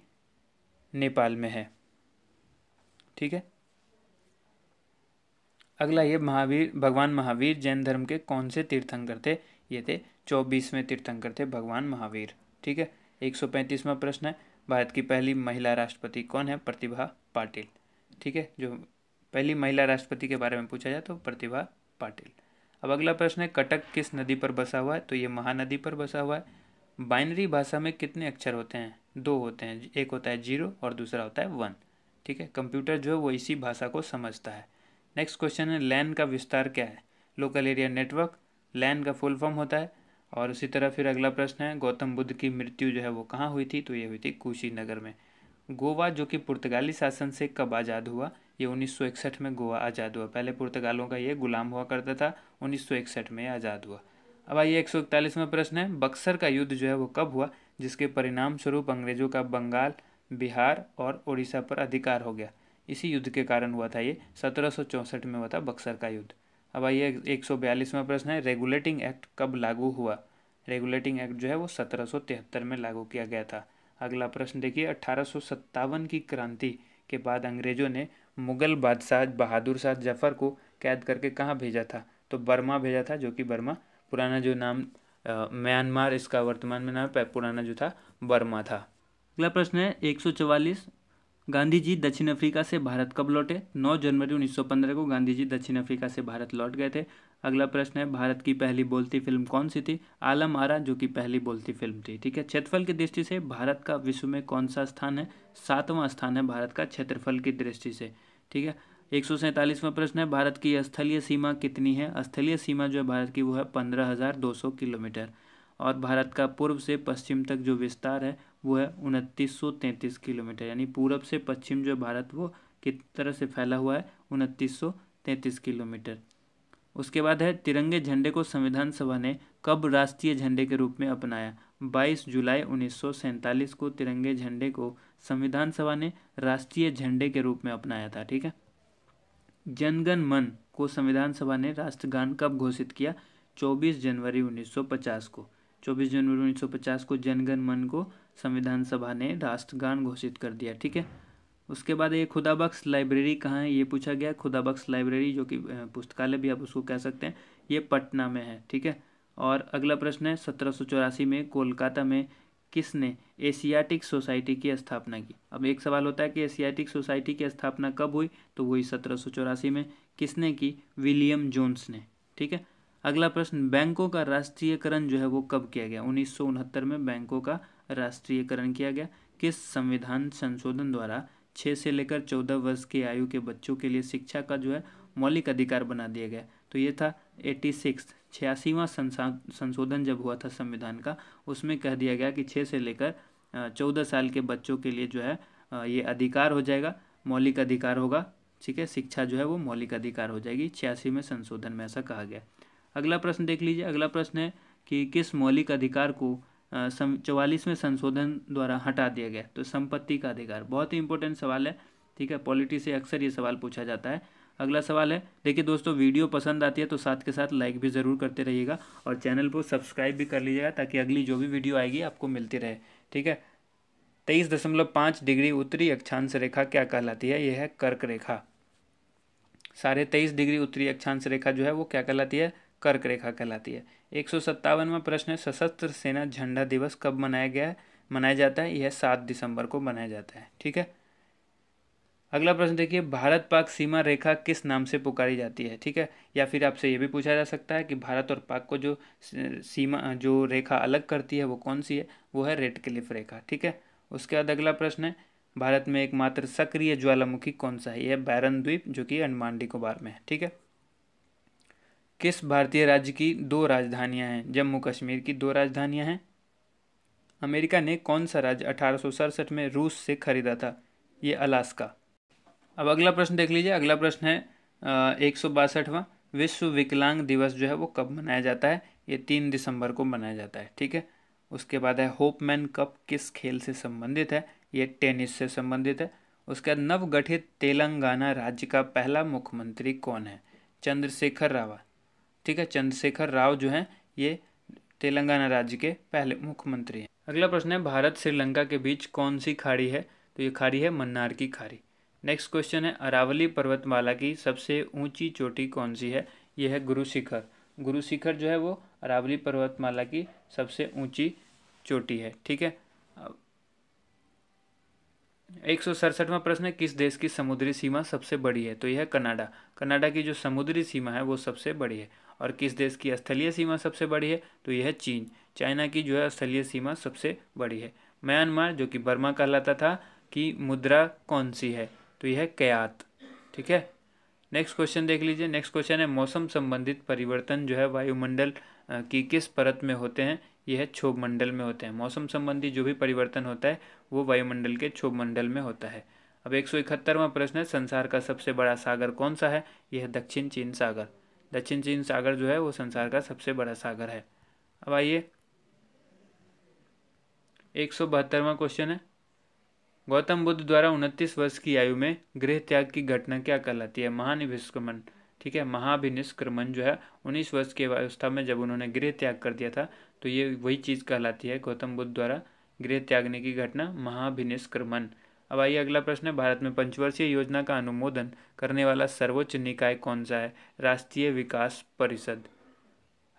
नेपाल में है। ठीक है, अगला ये भगवान महावीर जैन धर्म के कौन से तीर्थंकर थे? ये थे 24वें तीर्थंकर थे भगवान महावीर। ठीक है, 135वां प्रश्न है भारत की पहली महिला राष्ट्रपति कौन है? प्रतिभा पाटिल। ठीक है, जो पहली महिला राष्ट्रपति के बारे में पूछा जाए तो प्रतिभा पाटिल। अब अगला प्रश्न है कटक किस नदी पर बसा हुआ है? तो ये महानदी पर बसा हुआ है। बाइनरी भाषा में कितने अक्षर होते हैं? 2 होते हैं, एक होता है 0 और दूसरा होता है 1। ठीक है, कंप्यूटर जो है वो इसी भाषा को समझता है। नेक्स्ट क्वेश्चन है लैन का विस्तार क्या है? Local area network. लैन का फुल फॉर्म होता है। और उसी तरह फिर अगला प्रश्न है गौतम बुद्ध की मृत्यु जो है वो कहाँ हुई थी? तो ये हुई थी कुशीनगर में। गोवा जो कि पुर्तगाली शासन से कब आज़ाद हुआ? ये 1961 में गोवा आज़ाद हुआ। पहले पुर्तगालों का ये गुलाम हुआ करता था, 1961 में आज़ाद हुआ। अब आइए 141वां प्रश्न है बक्सर का युद्ध जो है वो कब हुआ जिसके परिणाम स्वरूप अंग्रेजों का बंगाल, बिहार और उड़ीसा पर अधिकार हो गया? इसी युद्ध के कारण हुआ था ये, 1764 में हुआ था बक्सर का युद्ध। अब आइए 142वां प्रश्न है रेगुलेटिंग एक्ट कब लागू हुआ? रेगुलेटिंग एक्ट जो है वो 1773 में लागू किया गया था। अगला प्रश्न देखिए 1857 की क्रांति के बाद अंग्रेजों ने मुगल बादशाह बहादुर शाह जफर को कैद करके कहाँ भेजा था? तो बर्मा भेजा था, जो कि बर्मा पुराना जो नाम म्यांमार इसका वर्तमान में नाम है, पुराना जो था बर्मा था। अगला प्रश्न है 144 गांधी जी दक्षिण अफ्रीका से भारत कब लौटे? 9 जनवरी 1915 को गांधी जी दक्षिण अफ्रीका से भारत लौट गए थे। अगला प्रश्न है भारत की पहली बोलती फिल्म कौन सी थी? आलम आरा जो कि पहली बोलती फिल्म थी। ठीक है, क्षेत्रफल की दृष्टि से भारत का विश्व में कौन सा स्थान है? 7वां स्थान है भारत का क्षेत्रफल की दृष्टि से। ठीक है, 147वां प्रश्न है भारत की स्थलीय सीमा कितनी है? स्थलीय सीमा जो है भारत की वो है 15,200 किलोमीटर। और भारत का पूर्व से पश्चिम तक जो विस्तार है वो है 2933 किलोमीटर। यानी पूरब से पश्चिम जो भारत वो किस तरह से फैला हुआ है? 2933 किलोमीटर। उसके बाद है तिरंगे झंडे को संविधान सभा ने कब राष्ट्रीय झंडे के रूप में अपनाया? 22 जुलाई 1947 को तिरंगे झंडे को संविधान सभा ने राष्ट्रीय झंडे के रूप में अपनाया था। ठीक है, जनगण मन को संविधान सभा ने राष्ट्रगान कब घोषित किया? 24 जनवरी 1950 को। 24 जनवरी 1950 को जनगण मन को संविधान सभा ने राष्ट्रगान घोषित कर दिया। ठीक है। उसके बाद ये खुदाबख्श लाइब्रेरी कहाँ है, ये पूछा गया। खुदाबख्श लाइब्रेरी जो कि पुस्तकालय भी आप उसको कह सकते हैं, ये पटना में है। ठीक है। और अगला प्रश्न है 1784 में कोलकाता में किसने एशियाटिक सोसाइटी की स्थापना की? अब एक सवाल होता है कि एशियाटिक सोसाइटी की स्थापना कब हुई, तो वही 1784 में। किसने की? विलियम जोन्स ने। ठीक है। अगला प्रश्न, बैंकों का राष्ट्रीयकरण जो है वो कब किया गया? 1969 में बैंकों का राष्ट्रीयकरण किया गया। किस संविधान संशोधन द्वारा 6 से लेकर 14 वर्ष की आयु के बच्चों के लिए शिक्षा का जो है मौलिक अधिकार बना दिया गया? तो ये था 86वां संशोधन जब हुआ था संविधान का, उसमें कह दिया गया कि 6 से लेकर 14 साल के बच्चों के लिए जो है ये अधिकार हो जाएगा, मौलिक अधिकार होगा। ठीक है। शिक्षा जो है वो मौलिक अधिकार हो जाएगी। 86वें संशोधन में ऐसा कहा गया। अगला प्रश्न देख लीजिए। अगला प्रश्न है कि किस मौलिक अधिकार को 44वें संशोधन द्वारा हटा दिया गया? तो संपत्ति का अधिकार। बहुत ही इंपॉर्टेंट सवाल है। ठीक है। पॉलिटी से अक्सर ये सवाल पूछा जाता है। अगला सवाल है, देखिए दोस्तों, वीडियो पसंद आती है तो साथ के साथ लाइक भी ज़रूर करते रहिएगा और चैनल को सब्सक्राइब भी कर लीजिएगा ताकि अगली जो भी वीडियो आएगी आपको मिलती रहे। ठीक है। 23.5 डिग्री उत्तरी अक्षांश रेखा क्या कहलाती है? यह है कर्क रेखा। 23.5 डिग्री उत्तरी अक्षांश रेखा जो है वो क्या कहलाती है? कर्क रेखा कहलाती है। 157वां प्रश्न है, सशस्त्र सेना झंडा दिवस कब मनाया जाता है? यह 7 दिसंबर को मनाया जाता है। ठीक है। अगला प्रश्न देखिए, भारत पाक सीमा रेखा किस नाम से पुकारी जाती है? ठीक है। या फिर आपसे ये भी पूछा जा सकता है कि भारत और पाक को जो सीमा जो रेखा अलग करती है वो कौन सी है? वो है रेड क्लिफ रेखा। ठीक है। उसके बाद अगला प्रश्न है, भारत में एकमात्र सक्रिय ज्वालामुखी कौन सा है? यह बैरन द्वीप जो कि अंडमान निकोबार में है। ठीक है। किस भारतीय राज्य की 2 राजधानियां हैं? जम्मू कश्मीर की 2 राजधानियां हैं। अमेरिका ने कौन सा राज्य 1867 में रूस से खरीदा था? ये अलास्का। अब अगला प्रश्न देख लीजिए। अगला प्रश्न है 162वां, विश्व विकलांग दिवस जो है वो कब मनाया जाता है? ये 3 दिसंबर को मनाया जाता है। ठीक है। उसके बाद है होपमैन कप किस खेल से संबंधित है? ये टेनिस से संबंधित है। उसके बाद नवगठित तेलंगाना राज्य का पहला मुख्यमंत्री कौन है? चंद्रशेखर राव। ठीक है। चंद्रशेखर राव जो हैं ये तेलंगाना राज्य के पहले मुख्यमंत्री हैं। अगला प्रश्न है, भारत श्रीलंका के बीच कौन सी खाड़ी है? तो ये खाड़ी है मन्नार की खाड़ी। नेक्स्ट क्वेश्चन है, अरावली पर्वतमाला की सबसे ऊंची चोटी कौन सी है? यह है गुरु शिखर। गुरु शिखर जो है वो अरावली पर्वतमाला की सबसे ऊंची चोटी है। ठीक है। 167वां प्रश्न है, किस देश की समुद्री सीमा सबसे बड़ी है? तो यह है कनाडा। कनाडा की जो समुद्री सीमा है वो सबसे बड़ी है। और किस देश की स्थलीय सीमा सबसे बड़ी है? तो यह है चीन। चाइना की जो है स्थलीय सीमा सबसे बड़ी है। म्यांमार जो कि बर्मा कहलाता था की मुद्रा कौन सी है? तो यह है कयात। ठीक है। नेक्स्ट क्वेश्चन देख लीजिए। नेक्स्ट क्वेश्चन है, मौसम संबंधित परिवर्तन जो है वायुमंडल की किस परत में होते हैं? यह है क्षोभ मंडल में होते हैं। मौसम संबंधी जो भी परिवर्तन होता है वो वायुमंडल के क्षोभ मंडल में होता है। अब 171वां प्रश्न है, संसार का सबसे बड़ा सागर कौन सा है? यह है दक्षिण चीन सागर। दक्षिण चीन सागर जो है वो संसार का सबसे बड़ा सागर है। अब आइए 172वां क्वेश्चन है, गौतम बुद्ध द्वारा 29 वर्ष की आयु में गृह त्याग की घटना क्या कहलाती है? महानिष्क्रमण। ठीक है। महाभिनिष्क्रमण जो है 19 वर्ष की अवस्था में जब उन्होंने गृह त्याग कर दिया था तो ये वही चीज़ कहलाती है, गौतम बुद्ध द्वारा गृह त्यागने की घटना महाभिनिष्क्रमण। अब आइए अगला प्रश्न है, भारत में पंचवर्षीय योजना का अनुमोदन करने वाला सर्वोच्च निकाय कौन सा है? राष्ट्रीय विकास परिषद।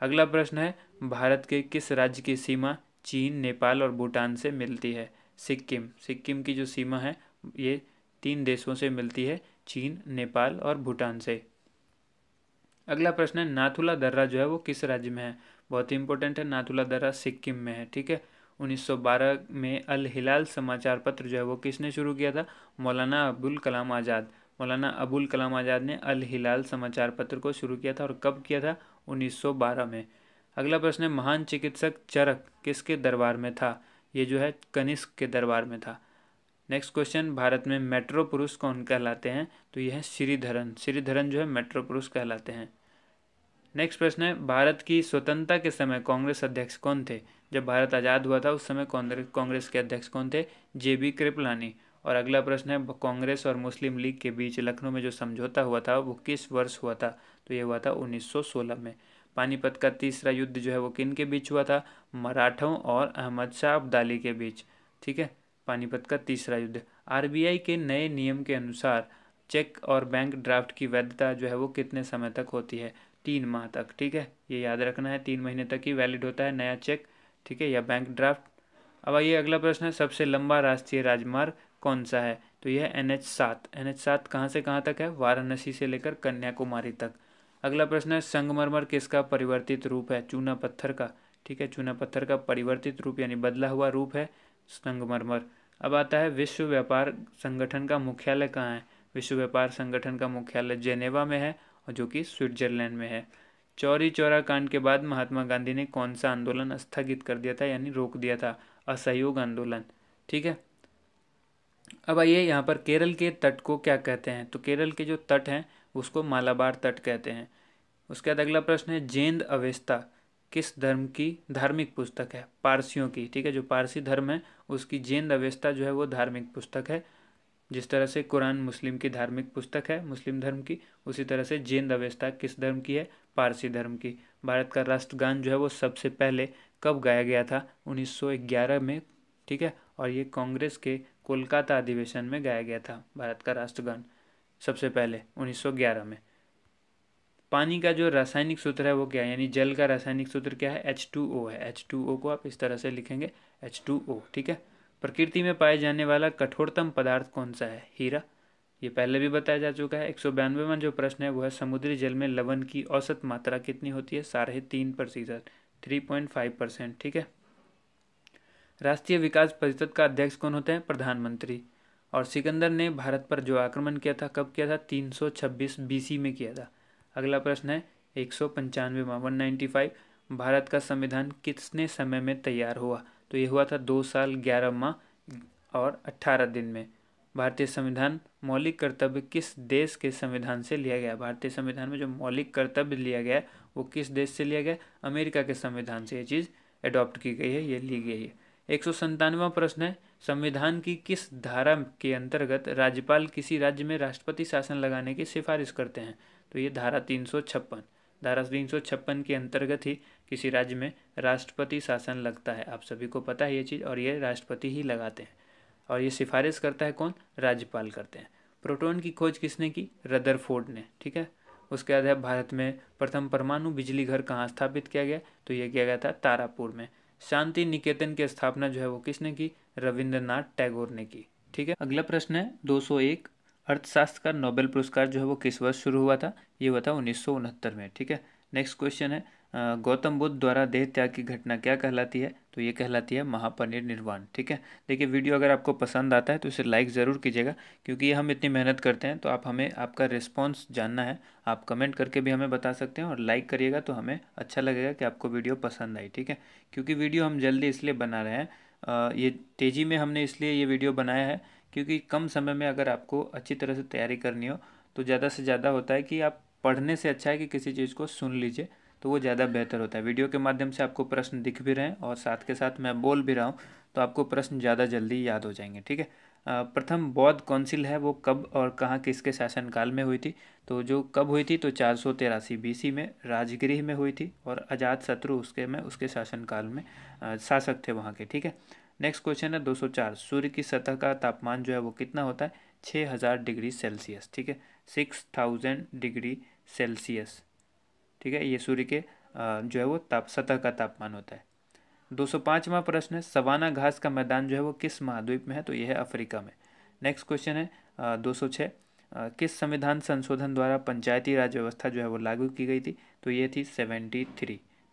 अगला प्रश्न है, भारत के किस राज्य की सीमा चीन, नेपाल और भूटान से मिलती है? सिक्किम। सिक्किम की जो सीमा है ये 3 देशों से मिलती है, चीन, नेपाल और भूटान से। अगला प्रश्न है, नाथुला दर्रा जो है वो किस राज्य में है? बहुत ही इंपॉर्टेंट है, नाथुला दर्रा सिक्किम में है। ठीक है। 1912 में अल हिलाल समाचार पत्र जो है वो किसने शुरू किया था? मौलाना अबुल कलाम आज़ाद। मौलाना अबुल कलाम आज़ाद ने अल हिलाल समाचार पत्र को शुरू किया था। और कब किया था? 1912 में। अगला प्रश्न है, महान चिकित्सक चरक किसके दरबार में था? ये जो है कनिष्क के दरबार में था। नेक्स्ट क्वेश्चन, भारत में मेट्रो पुरुष कौन कहलाते हैं? तो यह है श्रीधरन। श्रीधरन जो है मेट्रो पुरुष कहलाते हैं। नेक्स्ट प्रश्न है, भारत की स्वतंत्रता के समय कांग्रेस अध्यक्ष कौन थे? जब भारत आज़ाद हुआ था उस समय कांग्रेस के अध्यक्ष कौन थे? JB कृपलानी। और अगला प्रश्न है कांग्रेस और मुस्लिम लीग के बीच लखनऊ में जो समझौता हुआ था वो किस वर्ष हुआ था? तो ये हुआ था 1916 में। पानीपत का तीसरा युद्ध जो है वो किन के बीच हुआ था? मराठों और अहमद शाह अब्दाली के बीच। ठीक है, पानीपत का तीसरा युद्ध। आरबीआई के नए नियम के अनुसार चेक और बैंक ड्राफ्ट की वैधता जो है वो कितने समय तक होती है? 3 माह तक। ठीक है, ये याद रखना है, 3 महीने तक ही वैलिड होता है नया चेक, ठीक है, या बैंक ड्राफ्ट। अब आइए अगला प्रश्न है, सबसे लंबा राष्ट्रीय राजमार्ग कौन सा है? तो यह है NH7। NH7 कहाँ से कहाँ तक है? वाराणसी से लेकर कन्याकुमारी तक। अगला प्रश्न है, संगमरमर किसका परिवर्तित रूप है? चूना पत्थर का। ठीक है, चूना पत्थर का परिवर्तित रूप यानी बदला हुआ रूप है संगमरमर। अब आता है, विश्व व्यापार संगठन का मुख्यालय कहाँ है? विश्व व्यापार संगठन का मुख्यालय जेनेवा में है, और जो कि स्विट्जरलैंड में है। चौरी चौरा कांड के बाद महात्मा गांधी ने कौन सा आंदोलन स्थगित कर दिया था यानी रोक दिया था? असहयोग आंदोलन। ठीक है, अब आइए यहाँ पर केरल के तट को क्या कहते हैं? तो केरल के जो तट हैं उसको मालाबार तट कहते हैं। उसके बाद अगला प्रश्न है, जेंद अवेस्ता किस धर्म की धार्मिक पुस्तक है? पारसियों की। ठीक है, जो पारसी धर्म है उसकी जेंद अवेस्ता जो है वो धार्मिक पुस्तक है। जिस तरह से कुरान मुस्लिम की धार्मिक पुस्तक है मुस्लिम धर्म की, उसी तरह से जेंद अवेस्ता किस धर्म की है? पारसी धर्म की। भारत का राष्ट्रगान जो है वो सबसे पहले कब गाया गया था? 1911 में। ठीक है, और ये कांग्रेस के कोलकाता अधिवेशन में गाया गया था भारत का राष्ट्रगान सबसे पहले 1911 में। पानी का जो रासायनिक सूत्र है वो क्या है, यानी जल का रासायनिक सूत्र क्या है? H2O है। H2O को आप इस तरह से लिखेंगे, H2O। ठीक है, प्रकृति में पाए जाने वाला कठोरतम पदार्थ कौन सा है? हीरा। ये पहले भी बताया जा चुका है। 192वां जो प्रश्न है वो है, समुद्री जल में लवण की औसत मात्रा कितनी होती है? 3.5%, 3.5%। ठीक है, राष्ट्रीय विकास परिषद का अध्यक्ष कौन होते हैं? प्रधानमंत्री। और सिकंदर ने भारत पर जो आक्रमण किया था कब किया था? 326 BC में किया था। अगला प्रश्न है 195वां, 195, भारत का संविधान कितने समय में तैयार हुआ? तो ये हुआ था 2 साल 11 माह और 18 दिन में। भारतीय संविधान मौलिक कर्तव्य किस देश के संविधान से लिया गया? भारतीय संविधान में जो मौलिक कर्तव्य लिया गया वो किस देश से लिया गया? अमेरिका के संविधान से ये चीज़ अडॉप्ट की गई है, ये ली गई है। 197वां प्रश्न है, संविधान की किस धारा के अंतर्गत राज्यपाल किसी राज्य में राष्ट्रपति शासन लगाने की सिफारिश करते हैं? तो ये धारा 356, धारा 356 के अंतर्गत ही किसी राज्य में राष्ट्रपति शासन लगता है। आप सभी को पता है ये चीज़, और ये राष्ट्रपति ही लगाते हैं, और ये सिफारिश करता है कौन? राज्यपाल करते हैं। प्रोटॉन की खोज किसने की? रदरफोर्ड ने। ठीक है, उसके बाद है, भारत में प्रथम परमाणु बिजली घर कहाँ स्थापित किया गया? तो ये किया गया था तारापुर में। शांति निकेतन की स्थापना जो है वो किसने की? रविंद्रनाथ टैगोर ने की। ठीक है, अगला प्रश्न है 201, अर्थशास्त्र का नोबेल पुरस्कार जो है वो किस वर्ष शुरू हुआ था? ये हुआ था 1969 में। ठीक है, नेक्स्ट क्वेश्चन है, गौतम बुद्ध द्वारा देह त्याग की घटना क्या कहलाती है? तो ये कहलाती है महापरिनिर्वाण। ठीक है, देखिए वीडियो अगर आपको पसंद आता है तो इसे लाइक ज़रूर कीजिएगा, क्योंकि ये हम इतनी मेहनत करते हैं तो आप हमें आपका रिस्पॉन्स जानना है। आप कमेंट करके भी हमें बता सकते हैं, और लाइक करिएगा तो हमें अच्छा लगेगा कि आपको वीडियो पसंद आई। ठीक है, क्योंकि वीडियो हम जल्दी इसलिए बना रहे हैं, ये तेज़ी में हमने इसलिए ये वीडियो बनाया है क्योंकि कम समय में अगर आपको अच्छी तरह से तैयारी करनी हो तो ज़्यादा से ज़्यादा होता है कि आप पढ़ने से अच्छा है कि किसी चीज़ को सुन लीजिए, तो वो ज़्यादा बेहतर होता है। वीडियो के माध्यम से आपको प्रश्न दिख भी रहे हैं और साथ के साथ मैं बोल भी रहा हूँ, तो आपको प्रश्न ज़्यादा जल्दी याद हो जाएंगे। ठीक है, प्रथम बौद्ध काउंसिल है वो कब और कहाँ किसके शासनकाल में हुई थी? तो जो कब हुई थी तो 483 BC में राजगृह में हुई थी, और अजातशत्रु उसके शासनकाल में शासक थे वहाँ के। ठीक है, नेक्स्ट क्वेश्चन है 204, सूर्य की सतह का तापमान जो है वो कितना होता है? 6000 डिग्री सेल्सियस। ठीक है, 6000 डिग्री सेल्सियस। ठीक है, ये सूर्य के जो है वो सतह का तापमान होता है। 205वां प्रश्न है, सवाना घास का मैदान जो है वो किस महाद्वीप में है? तो यह है अफ्रीका में। नेक्स्ट क्वेश्चन है 206, किस संविधान संशोधन द्वारा पंचायती राज व्यवस्था जो है वो लागू की गई थी? तो ये थी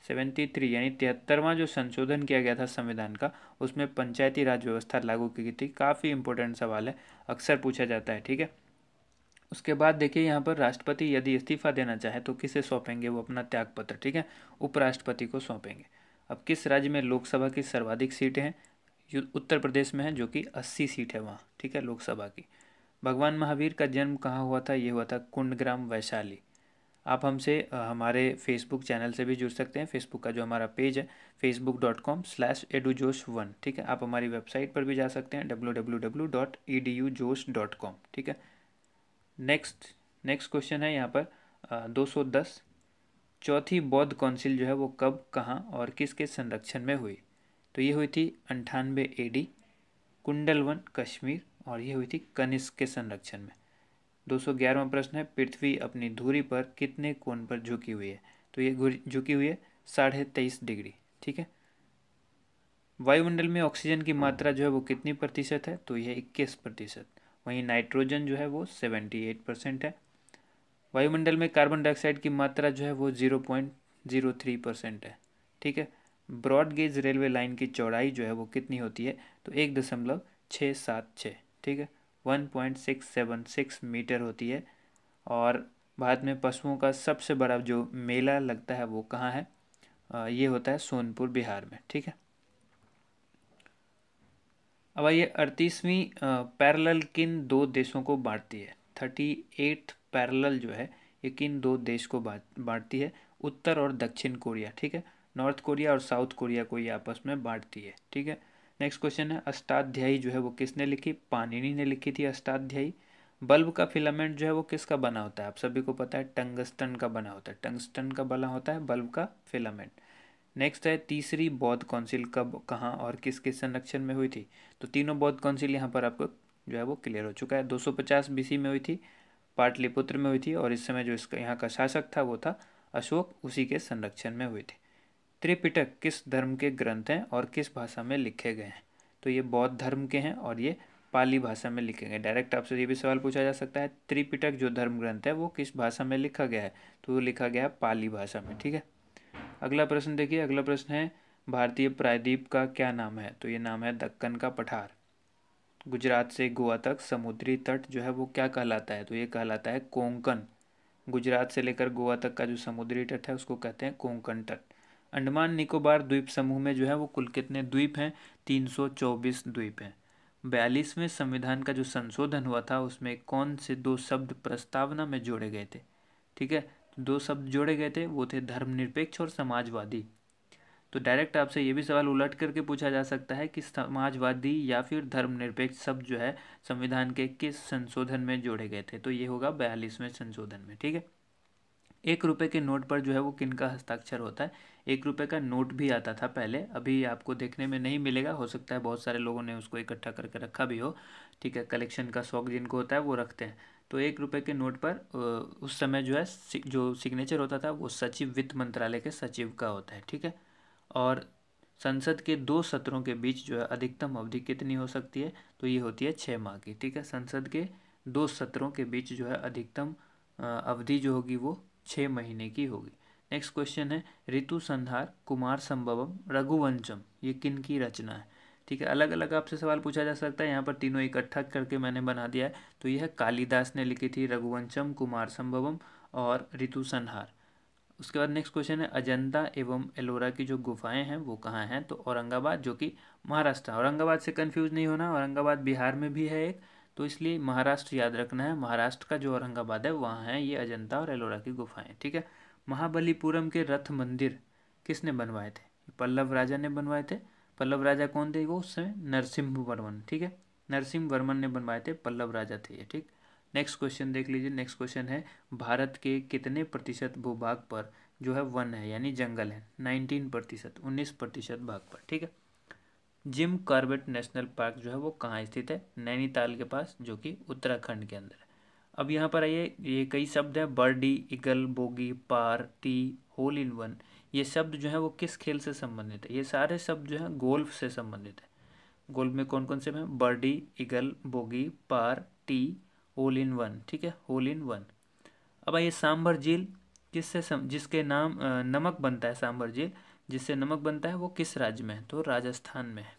73 यानी 73वां जो संशोधन किया गया था संविधान का, उसमें पंचायती राज व्यवस्था लागू की गई थी। काफ़ी इंपॉर्टेंट सवाल है, अक्सर पूछा जाता है। ठीक है, उसके बाद देखिए यहाँ पर राष्ट्रपति यदि इस्तीफा देना चाहे तो किसे सौंपेंगे? वो अपना त्यागपत्र। ठीक है, उपराष्ट्रपति को सौंपेंगे। अब किस राज्य में लोकसभा की सर्वाधिक सीटें हैं? उत्तर प्रदेश में है, जो कि 80 सीट है वहाँ। ठीक है, लोकसभा की। भगवान महावीर का जन्म कहाँ हुआ था? ये हुआ था कुंडग्राम, वैशाली। आप हमसे हमारे फेसबुक चैनल से भी जुड़ सकते हैं। फेसबुक का जो हमारा पेज है facebook.com/edujosh1, ठीक है। आप हमारी वेबसाइट पर भी जा सकते हैं www.edujosh.com, ठीक है। नेक्स्ट क्वेश्चन है यहाँ पर 210। चौथी बौद्ध काउंसिल जो है वो कब, कहाँ और किसके संरक्षण में हुई? तो ये हुई थी 98 AD, कुंडलवन कश्मीर, और ये हुई थी कनिष्क के संरक्षण में। 211वां प्रश्न है, पृथ्वी अपनी धुरी पर कितने कोण पर झुकी हुई है? तो ये झुकी हुई है 23.5 डिग्री, ठीक है। वायुमंडल में ऑक्सीजन की मात्रा जो है वो कितनी प्रतिशत है? तो यह 21%। वहीं नाइट्रोजन जो है वो 78% है। वायुमंडल में कार्बन डाइऑक्साइड की मात्रा जो है वो 0.03% है, ठीक है। ब्रॉड गेज रेलवे लाइन की चौड़ाई जो है वो कितनी होती है? तो 1.676, ठीक है, 1.676 मीटर होती है। और भारत में पशुओं का सबसे बड़ा जो मेला लगता है वो कहाँ है? ये होता है सोनपुर, बिहार में, ठीक है। अब आइए 38वीं पैरेलल किन दो देशों को बांटती है? 38 पैरेलल जो है ये किन दो देश को बांटती है? उत्तर और दक्षिण कोरिया, ठीक है। नॉर्थ कोरिया और साउथ कोरिया को ये आपस में बांटती है, ठीक है। नेक्स्ट क्वेश्चन है, अष्टाध्यायी जो है वो किसने लिखी? पाणिनि ने लिखी थी अष्टाध्यायी। बल्ब का फिलामेंट जो है वो किसका बना होता है? आप सभी को पता है टंगस्टन का बना होता है। टंगस्टन का बना होता है बल्ब का फिलामेंट। नेक्स्ट है, तीसरी बौद्ध काउंसिल कब, कहाँ और किसके संरक्षण में हुई थी? तो तीनों बौद्ध काउंसिल यहाँ पर आपको जो है वो क्लियर हो चुका है। 250 BC में हुई थी, पाटलिपुत्र में हुई थी, और इस समय जो इसका यहाँ का शासक था वो था अशोक, उसी के संरक्षण में हुई थी। त्रिपिटक किस धर्म के ग्रंथ हैं और किस भाषा में लिखे गए हैं? तो ये बौद्ध धर्म के हैं और ये पाली भाषा में लिखे गए। डायरेक्ट आपसे ये भी सवाल पूछा जा सकता है, त्रिपिटक जो धर्म ग्रंथ है वो किस भाषा में लिखा गया है? तो वो लिखा गया है पाली भाषा में, ठीक है। अगला प्रश्न देखिए, अगला प्रश्न है, भारतीय प्रायद्वीप का क्या नाम है? तो ये नाम है दक्कन का पठार। गुजरात से गोवा तक समुद्री तट जो है वो क्या कहलाता है? तो ये कहलाता है कोंकण। गुजरात से लेकर गोवा तक का जो समुद्री तट है उसको कहते हैं कोंकण तट। अंडमान निकोबार द्वीप समूह में जो है वो कुल कितने द्वीप हैं? 324 द्वीप हैं। 42वें संविधान का जो संशोधन हुआ था उसमें कौन से दो शब्द प्रस्तावना में जोड़े गए थे? ठीक है, दो शब्द जोड़े गए थे, वो थे धर्मनिरपेक्ष और समाजवादी। तो डायरेक्ट आपसे ये भी सवाल उलट करके पूछा जा सकता है कि समाजवादी या फिर धर्मनिरपेक्ष शब्द जो है संविधान के किस संशोधन में जोड़े गए थे? तो ये होगा 42वें संशोधन में, ठीक है। 1 रुपये के नोट पर जो है वो किनका हस्ताक्षर होता है? 1 रुपये का नोट भी आता था पहले, अभी आपको देखने में नहीं मिलेगा, हो सकता है बहुत सारे लोगों ने उसको इकट्ठा करके रखा भी हो, ठीक है। कलेक्शन का शौक जिनको होता है वो रखते हैं। तो 1 रुपये के नोट पर उस समय जो है जो सिग्नेचर होता था वो सचिव, वित्त मंत्रालय के सचिव का होता है, ठीक है। और संसद के 2 सत्रों के बीच जो है अधिकतम अवधि कितनी हो सकती है? तो ये होती है 6 माह की, ठीक है। संसद के 2 सत्रों के बीच जो है अधिकतम अवधि जो होगी वो 6 महीने की होगी। नेक्स्ट क्वेश्चन है, ऋतु संहार, कुमार संभवम, रघुवंशम, ये किन की रचना है? ठीक है, अलग अलग आपसे सवाल पूछा जा सकता है, यहाँ पर तीनों इकट्ठा करके मैंने बना दिया है। तो यह कालिदास ने लिखी थी, रघुवंशम, कुमार संभवम और ऋतु संहार। उसके बाद नेक्स्ट क्वेश्चन है, अजंता एवं एलोरा की जो गुफाएं हैं वो कहाँ हैं? तो औरंगाबाद, जो कि महाराष्ट्र। औरंगाबाद से कंफ्यूज नहीं होना, औरंगाबाद बिहार में भी है एक, तो इसलिए महाराष्ट्र याद रखना है। महाराष्ट्र का जो औरंगाबाद है वहाँ है ये अजंता और एलोरा की गुफाएं, ठीक है। महाबलीपुरम के रथ मंदिर किसने बनवाए थे? पल्लव राजा ने बनवाए थे। पल्लव राजा कौन थे? वो उस समय नरसिम्ह वर्मन, ठीक है, नरसिम्ह वर्मन ने बनवाए थे, पल्लव राजा थे ये, ठीक। नेक्स्ट क्वेश्चन देख लीजिए। नेक्स्ट क्वेश्चन है, भारत के कितने प्रतिशत भूभाग पर जो है वन है यानी जंगल है? 19%, 19% भाग पर, ठीक है। जिम कॉर्बेट नेशनल पार्क जो है वो कहाँ स्थित है? नैनीताल के पास, जो कि उत्तराखंड के अंदर है। अब यहाँ पर आइए, ये कई शब्द हैं, birdie, eagle, bogey, par, tee, hole in one, ये शब्द जो है वो किस खेल से संबंधित है? ये सारे शब्द जो है गोल्फ से संबंधित है। गोल्फ में कौन कौन से हैं? Birdie, eagle, bogey, par, tee, hole in one, ठीक है, होल इन वन। अब आइए, सांभर झील जिसके नाम नमक बनता है, सांभर झील जिससे नमक बनता है वो किस राज्य में है? तो राजस्थान में है।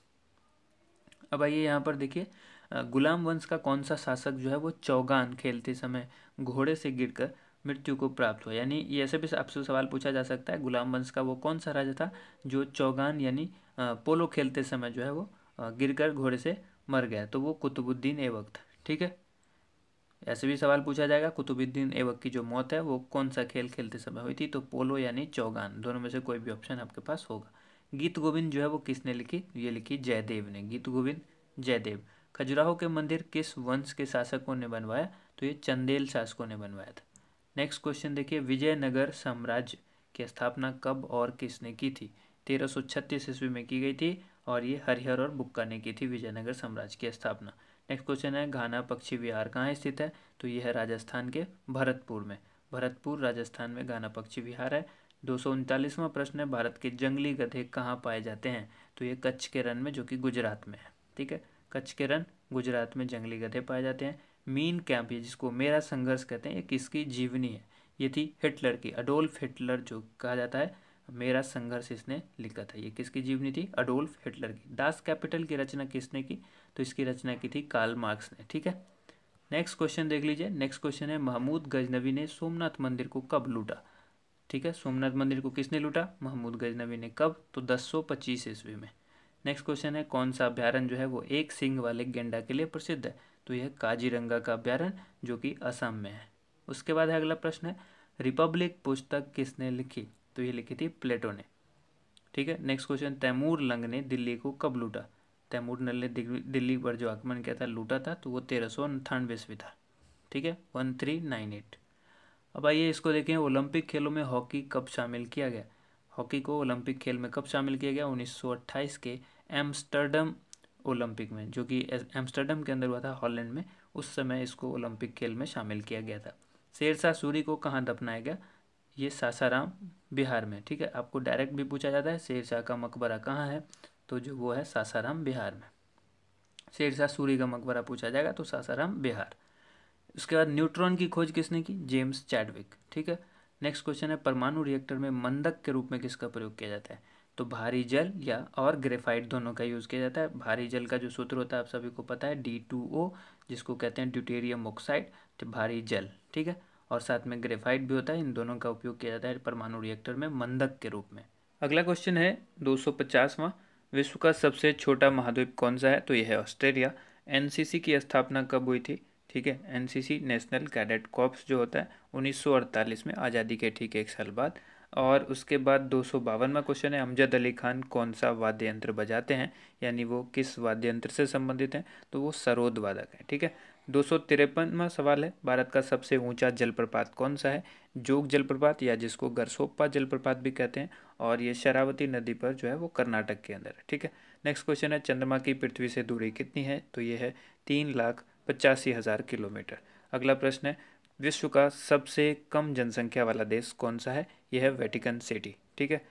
अब आइए यहाँ पर देखिए, गुलाम वंश का कौन सा शासक जो है वो चौगान खेलते समय घोड़े से गिरकर मृत्यु को प्राप्त हुआ? यानी ये ऐसे भी आपसे सवाल पूछा जा सकता है, गुलाम वंश का वो कौन सा राजा था जो चौगान यानी पोलो खेलते समय जो है वो गिरकर घोड़े से मर गया? तो वो कुतुबुद्दीन ऐबक था, ठीक है। ऐसे भी सवाल पूछा जाएगा, कुतुबुद्दीन ऐबक की जो मौत है वो कौन सा खेल खेलते समय हुई थी, तो पोलो यानी चौगान, दोनों में से कोई भी ऑप्शन आपके पास होगा। गीत गोविंद जो है वो किसने लिखी, ये लिखी जयदेव ने, गीत गोविंद जयदेव। खजुराहो के मंदिर किस वंश के शासकों ने बनवाया, तो ये चंदेल शासकों ने बनवाया था। नेक्स्ट क्वेश्चन देखिए, विजयनगर साम्राज्य की स्थापना कब और किसने की थी, 1336 ईस्वी में की गई थी, और ये हरिहर और बुक्का ने की थी विजयनगर साम्राज्य की स्थापना। नेक्स्ट क्वेश्चन है, घाना पक्षी विहार कहाँ स्थित है, तो यह है राजस्थान के भरतपुर में, भरतपुर राजस्थान में घाना पक्षी विहार है। 239वां प्रश्न है, भारत के जंगली गधे कहाँ पाए जाते हैं, तो ये कच्छ के रण में, जो कि गुजरात में है। ठीक है, कच्छ के रण गुजरात में जंगली गधे पाए जाते हैं। मीन कैंप, ये जिसको मेरा संघर्ष कहते हैं, ये किसकी जीवनी है, ये थी हिटलर की, अडोल्फ हिटलर जो कहा जाता है, मेरा संघर्ष इसने लिखा था। ये किसकी जीवनी थी, अडोल्फ हिटलर की। दास कैपिटल की रचना किसने की, तो इसकी रचना की थी कार्ल मार्क्स ने। ठीक है, नेक्स्ट क्वेश्चन देख लीजिए। नेक्स्ट क्वेश्चन है, महमूद गजनवी ने सोमनाथ मंदिर को कब लूटा। ठीक है, सोमनाथ मंदिर को किसने लूटा, महमूद गजनवी ने। कब, तो 1025 ईस्वी में। नेक्स्ट क्वेश्चन है, कौन सा अभ्यारण्य जो है वो एक सींग वाले गेंडा के लिए प्रसिद्ध है, तो यह काजीरंगा का अभ्यारण्य, जो कि असम में है। उसके बाद है अगला प्रश्न है, रिपब्लिक पुस्तक किसने लिखी, तो ये लिखी थी प्लेटो ने। ठीक है, नेक्स्ट क्वेश्चन, तैमूर लंग ने दिल्ली को कब लूटा, तैमूर लंग ने दिल्ली पर जो आक्रमण किया था, लूटा था, तो वो 1398 ईस्वी था। ठीक है, 1398। अब आइए इसको देखें, ओलंपिक खेलों में हॉकी कब शामिल किया गया। हॉकी को ओलंपिक खेल में कब शामिल किया गया, 1928 के एम्स्टर्डम ओलंपिक में, जो कि एम्स्टर्डम के अंदर हुआ था, हॉलैंड में। उस समय इसको ओलंपिक खेल में शामिल किया गया था। शेरशाह सूरी को कहाँ दफनाया गया, ये सासाराम बिहार में। ठीक है, आपको डायरेक्ट भी पूछा जाता है शेरशाह का मकबरा कहाँ है, तो जो वो है सासाराम बिहार में। शेरशाह सूरी का मकबरा पूछा जाएगा तो सासाराम बिहार। उसके बाद न्यूट्रॉन की खोज किसने की, जेम्स चैडविक। ठीक है, नेक्स्ट क्वेश्चन है, परमाणु रिएक्टर में मंदक के रूप में किसका प्रयोग किया जाता है, तो भारी जल या और ग्रेफाइट दोनों का यूज़ किया जाता है। भारी जल का जो सूत्र होता है आप सभी को पता है, D2O, जिसको कहते हैं ड्यूटेरियम ऑक्साइड, तो भारी जल। ठीक है, और साथ में ग्रेफाइट भी होता है, इन दोनों का उपयोग किया जाता है परमाणु रिएक्टर में मंदक के रूप में। अगला क्वेश्चन है 250वां, विश्व का सबसे छोटा महाद्वीप कौन सा है, तो यह है ऑस्ट्रेलिया। एनसीसी की स्थापना कब हुई थी, ठीक है, एनसीसी नेशनल कैडेट कॉर्प्स जो होता है 1948 में, आज़ादी के ठीक 1 साल बाद। और उसके बाद 252वां क्वेश्चन है, अमजद अली खान कौन सा वाद्य यंत्र बजाते हैं, यानी वो किस वाद्य यंत्र से संबंधित हैं, तो वो सरोद वादक है। ठीक है, 253वां सवाल है, भारत का सबसे ऊंचा जलप्रपात कौन सा है, जोग जलप्रपात, या जिसको गरसोप्पा जलप्रपात भी कहते हैं, और ये शरावती नदी पर जो है वो कर्नाटक के अंदर है। ठीक है, नेक्स्ट क्वेश्चन है, चंद्रमा की पृथ्वी से दूरी कितनी है, तो ये है 3,85,000 किलोमीटर। अगला प्रश्न है, विश्व का सबसे कम जनसंख्या वाला देश कौन सा है, यह है वेटिकन सिटी। ठीक है,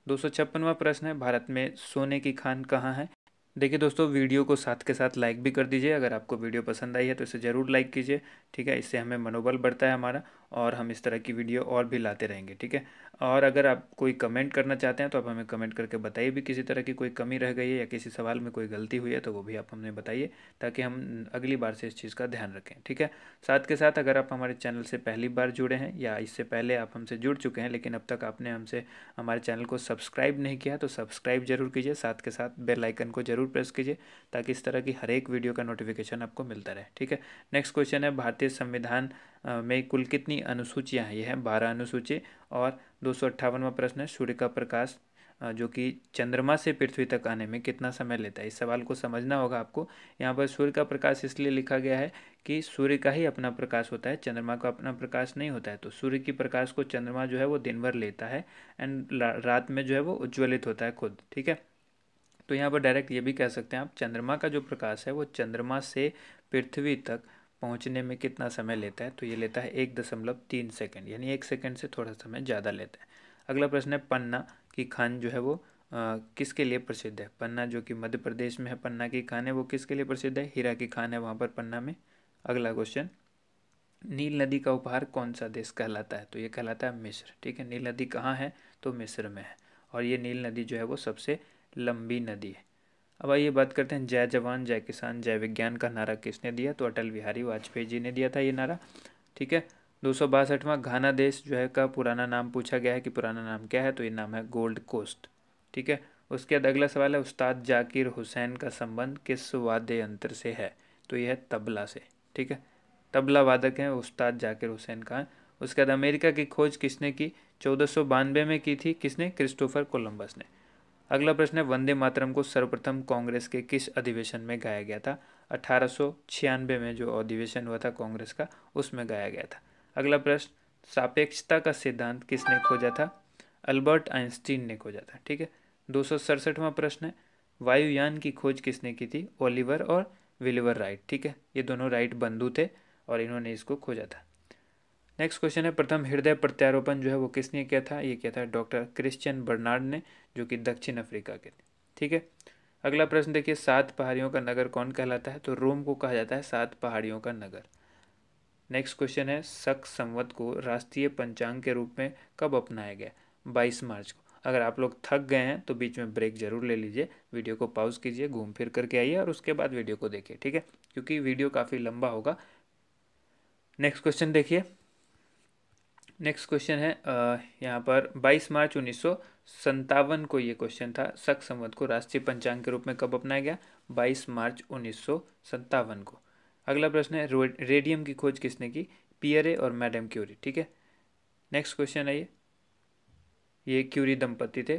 256वां प्रश्न है, भारत में सोने की खान कहाँ है। देखिए दोस्तों, वीडियो को साथ के साथ लाइक भी कर दीजिए, अगर आपको वीडियो पसंद आई है तो इसे ज़रूर लाइक कीजिए। ठीक है, इससे हमें मनोबल बढ़ता है हमारा, और हम इस तरह की वीडियो और भी लाते रहेंगे। ठीक है, और अगर आप कोई कमेंट करना चाहते हैं तो आप हमें कमेंट करके बताइए भी, किसी तरह की कोई कमी रह गई है या किसी सवाल में कोई गलती हुई है तो वो भी आप हमें बताइए, ताकि हम अगली बार से इस चीज़ का ध्यान रखें। ठीक है, साथ के साथ अगर आप हमारे चैनल से पहली बार जुड़े हैं या इससे पहले आप हमसे जुड़ चुके हैं लेकिन अब तक आपने हमसे हमारे चैनल को सब्सक्राइब नहीं किया, तो सब्सक्राइब जरूर कीजिए, साथ के साथ बेल आइकन को जरूर प्रेस कीजिए, ताकि इस तरह की हर एक वीडियो का नोटिफिकेशन आपको मिलता रहे। ठीक है, नेक्स्ट क्वेश्चन है, भारतीय संविधान में कुल कितनी अनुसूचियां हैं, यह है 12 अनुसूची। और 258वां प्रश्न है, सूर्य का प्रकाश जो कि चंद्रमा से पृथ्वी तक आने में कितना समय लेता है। इस सवाल को समझना होगा आपको। यहाँ पर सूर्य का प्रकाश इसलिए लिखा गया है कि सूर्य का ही अपना प्रकाश होता है, चंद्रमा का अपना प्रकाश नहीं होता है। तो सूर्य की प्रकाश को चंद्रमा जो है वो दिन भर लेता है, एंड रात में जो है वो उज्ज्वलित होता है खुद। ठीक है, तो यहाँ पर डायरेक्ट ये भी कह सकते हैं आप, चंद्रमा का जो प्रकाश है वो चंद्रमा से पृथ्वी तक पहुँचने में कितना समय लेता है, तो ये लेता है 1.3 सेकंड, यानी 1 सेकंड से थोड़ा समय ज़्यादा लेता है। अगला प्रश्न है, पन्ना की खान जो है वो किसके लिए प्रसिद्ध है। पन्ना जो कि मध्य प्रदेश में है, पन्ना की खान है वो किसके लिए प्रसिद्ध है, हीरा की खान है वहाँ पर पन्ना में। अगला क्वेश्चन, नील नदी का उपहार कौन सा देश कहलाता है, तो ये कहलाता है मिस्र। ठीक है, नील नदी कहाँ है, तो मिस्र में है, और ये नील नदी जो है वो सबसे लंबी नदी है। अब आइए बात करते हैं, जय जवान जय किसान जय विज्ञान का नारा किसने दिया, तो अटल बिहारी वाजपेयी जी ने दिया था ये नारा। ठीक है, 262वां, घाना देश जो है का पुराना नाम पूछा गया है कि पुराना नाम क्या है, तो ये नाम है गोल्ड कोस्ट। ठीक है, उसके बाद अगला सवाल है, उस्ताद जाकिर हुसैन का संबंध किस वाद्य यंत्र से है, तो यह है तबला से। ठीक है, तबला वादक हैं उस्ताद जाकिर हुसैन खान। उसके बाद अमेरिका की खोज किसने की? 1492 में की थी। किसने? क्रिस्टोफर कोलंबस ने। अगला प्रश्न है, वंदे मातरम को सर्वप्रथम कांग्रेस के किस अधिवेशन में गाया गया था? 1896 में जो अधिवेशन हुआ था कांग्रेस का, उसमें गाया गया था। अगला प्रश्न, सापेक्षता का सिद्धांत किसने खोजा था? अल्बर्ट आइंस्टीन ने खोजा था। ठीक है। 267वां प्रश्न है, वायुयान की खोज किसने की थी? ओलिवर और विलिवर राइट। ठीक है, ये दोनों राइट बंधु थे और इन्होंने इसको खोजा था। नेक्स्ट क्वेश्चन है, प्रथम हृदय प्रत्यारोपण जो है वो किसने किया था? ये किया था डॉक्टर क्रिश्चियन बर्नार्ड ने, जो कि दक्षिण अफ्रीका के थे। ठीक है। अगला प्रश्न देखिए, 7 पहाड़ियों का नगर कौन कहलाता है? तो रोम को कहा जाता है 7 पहाड़ियों का नगर। नेक्स्ट क्वेश्चन है, शक संवत को राष्ट्रीय पंचांग के रूप में कब अपनाया गया? 22 मार्च को। अगर आप लोग थक गए हैं तो बीच में ब्रेक जरूर ले लीजिए, वीडियो को पॉज कीजिए, घूम फिर करके आइए और उसके बाद वीडियो को देखिए। ठीक है, क्योंकि वीडियो काफ़ी लंबा होगा। नेक्स्ट क्वेश्चन देखिए। नेक्स्ट क्वेश्चन है यहाँ पर 22 मार्च 1957 को ये क्वेश्चन था, शक संवत को राष्ट्रीय पंचांग के रूप में कब अपनाया गया? 22 मार्च 1957 को। अगला प्रश्न है, रेडियम की खोज किसने की? पियरे और मैडम क्यूरी। ठीक है। नेक्स्ट क्वेश्चन है ये क्यूरी दंपति थे,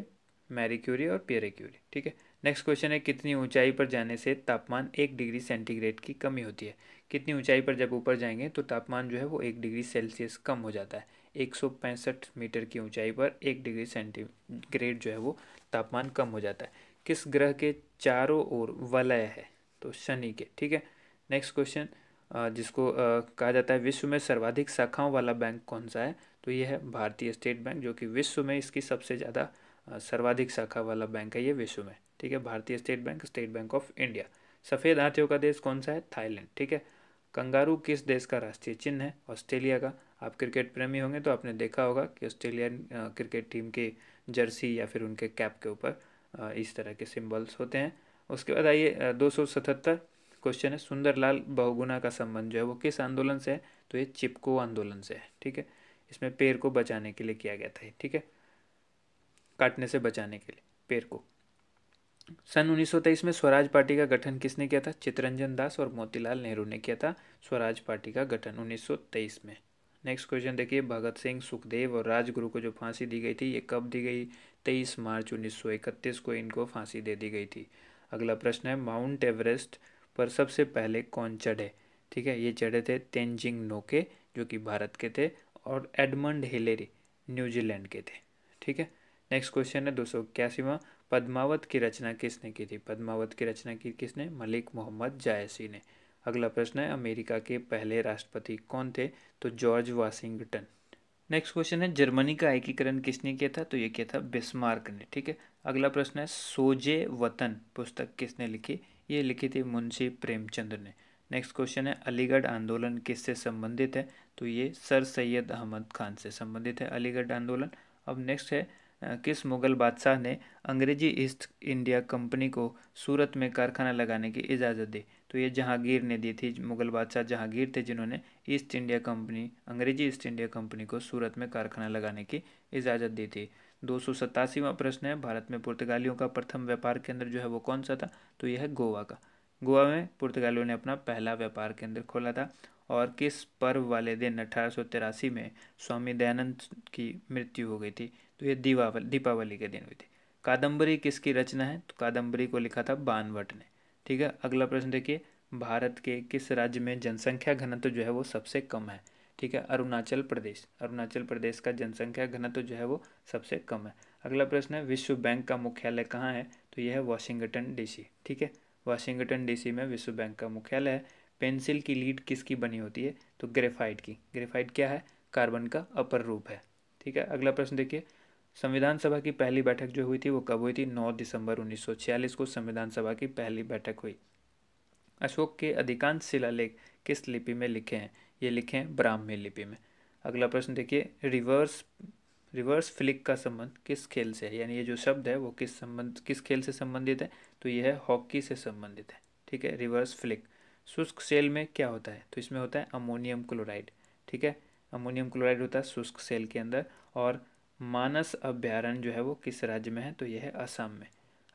मैरी क्यूरी और पियरे क्यूरी। ठीक है। नेक्स्ट क्वेश्चन है, कितनी ऊंचाई पर जाने से तापमान 1 डिग्री सेंटीग्रेड की कमी होती है? कितनी ऊंचाई पर जब ऊपर जाएंगे तो तापमान जो है वो 1 डिग्री सेल्सियस कम हो जाता है। 165 मीटर की ऊंचाई पर 1 डिग्री सेंटीग्रेड जो है वो तापमान कम हो जाता है। किस ग्रह के चारों ओर वलय है? तो शनि के। ठीक है। नेक्स्ट क्वेश्चन, जिसको कहा जाता है विश्व में सर्वाधिक शाखाओं वाला बैंक कौन सा है? तो ये है भारतीय स्टेट बैंक, जो कि विश्व में इसकी सबसे ज़्यादा सर्वाधिक शाखा वाला बैंक है ये विश्व में। ठीक है, भारतीय स्टेट बैंक ऑफ इंडिया। सफ़ेद हाथियों का देश कौन सा है? थाईलैंड। ठीक है। कंगारू किस देश का राष्ट्रीय चिन्ह है? ऑस्ट्रेलिया का। आप क्रिकेट प्रेमी होंगे तो आपने देखा होगा कि ऑस्ट्रेलियन क्रिकेट टीम के जर्सी या फिर उनके कैप के ऊपर इस तरह के सिंबल्स होते हैं। उसके बाद आइए 277 क्वेश्चन है, सुंदरलाल बहुगुणा का संबंध जो है वो किस आंदोलन से है? तो ये चिपको आंदोलन से है। ठीक है, इसमें पेड़ को बचाने के लिए किया गया था। ठीक है, काटने से बचाने के लिए पेड़ को। सन 1923 में स्वराज पार्टी का गठन किसने किया था? चित्तरंजन दास और मोतीलाल नेहरू ने किया था स्वराज पार्टी का गठन 1923 में। नेक्स्ट क्वेश्चन देखिए, भगत सिंह, सुखदेव और राजगुरु को जो फांसी दी गई थी ये कब दी गई? 23 मार्च 1931 को इनको फांसी दे दी गई थी। अगला प्रश्न है, माउंट एवरेस्ट पर सबसे पहले कौन चढ़े? ठीक है, ये चढ़े थे तेनजिंग नोके, जो कि भारत के थे, और एडमंड हिलेरी न्यूजीलैंड के थे। ठीक है। नेक्स्ट क्वेश्चन है 281वां, पद्मावत की रचना किसने की थी? पद्मावत की रचना की किसने? मलिक मोहम्मद जायसी ने। अगला प्रश्न है, अमेरिका के पहले राष्ट्रपति कौन थे? तो जॉर्ज वाशिंगटन। नेक्स्ट क्वेश्चन है, जर्मनी का एकीकरण किसने किया था? तो ये किया था बिस्मार्क ने। ठीक है। अगला प्रश्न है, सोजे वतन पुस्तक किसने लिखी? ये लिखी थी मुंशी प्रेमचंद ने। नेक्स्ट क्वेश्चन है, अलीगढ़ आंदोलन किससे संबंधित है? तो ये सर सैयद अहमद खान से संबंधित है अलीगढ़ आंदोलन। अब नेक्स्ट है, किस मुगल बादशाह ने अंग्रेजी ईस्ट इंडिया कंपनी को सूरत में कारखाना लगाने की इजाज़त दी? तो ये जहांगीर ने दी थी। मुगल बादशाह जहांगीर थे जिन्होंने अंग्रेजी ईस्ट इंडिया कंपनी को सूरत में कारखाना लगाने की इजाज़त दी थी। 287वां प्रश्न है, भारत में पुर्तगालियों का प्रथम व्यापार केंद्र जो है वो कौन सा था? तो यह है गोवा का। गोवा में पुर्तगालियों ने अपना पहला व्यापार केंद्र खोला था। और किस पर्व वाले दिन 1883 में स्वामी दयानंद की मृत्यु हो गई थी? तो ये दीपावली के दिन हुई थी। कादम्बरी किसकी रचना है? तो कादम्बरी को लिखा था बाणभट्ट ने। ठीक है। अगला प्रश्न देखिए, भारत के किस राज्य में जनसंख्या घनत्व जो है वो सबसे कम है? ठीक है, अरुणाचल प्रदेश। अरुणाचल प्रदेश का जनसंख्या घनत्व जो है वो सबसे कम है। अगला प्रश्न है, विश्व बैंक का मुख्यालय कहाँ है? तो यह है वाशिंगटन डीसी। ठीक है, वाशिंगटन डीसी में विश्व बैंक का मुख्यालय है। पेंसिल की लीड किसकी बनी होती है? तो ग्रेफाइट की। ग्रेफाइट क्या है? कार्बन का अपर रूप है। ठीक है। अगला प्रश्न देखिए, संविधान सभा की पहली बैठक जो हुई थी वो कब हुई थी? 9 दिसंबर 1946 को संविधान सभा की पहली बैठक हुई। अशोक के अधिकांश शिलालेख किस लिपि में लिखे हैं? ये लिखे हैं ब्राह्मी लिपि में। अगला प्रश्न देखिए, रिवर्स फ्लिक का संबंध किस खेल से है? यानी ये जो शब्द है वो किस खेल से संबंधित है? तो यह है हॉकी से संबंधित है। ठीक है, रिवर्स फ्लिक। शुष्क सेल में क्या होता है? तो इसमें होता है अमोनियम क्लोराइड। ठीक है, अमोनियम क्लोराइड होता है शुष्क सेल के अंदर। और मानस अभ्यारण्य जो है वो किस राज्य में है? तो यह है असम में।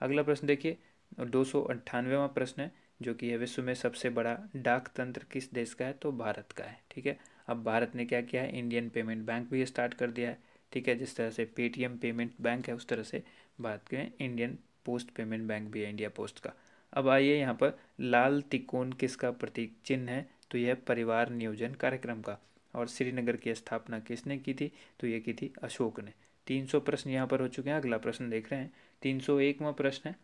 अगला प्रश्न देखिए, 298वां प्रश्न है, जो कि है विश्व में सबसे बड़ा डाक तंत्र किस देश का है, तो भारत का है। ठीक है, अब भारत ने क्या किया है, इंडियन पेमेंट बैंक भी स्टार्ट कर दिया है। ठीक है, जिस तरह से पेटीएम पेमेंट बैंक है उस तरह से भारत के इंडियन पोस्ट पेमेंट बैंक भी है, इंडिया पोस्ट का। अब आइए यहाँ पर लाल तिकोन किसका प्रतीक चिन्ह है, तो यह परिवार नियोजन कार्यक्रम का। और श्रीनगर की स्थापना किसने की थी, तो ये की थी अशोक ने। 300 प्रश्न यहाँ पर हो चुके हैं। अगला प्रश्न देख रहे हैं, 301वां प्रश्न है,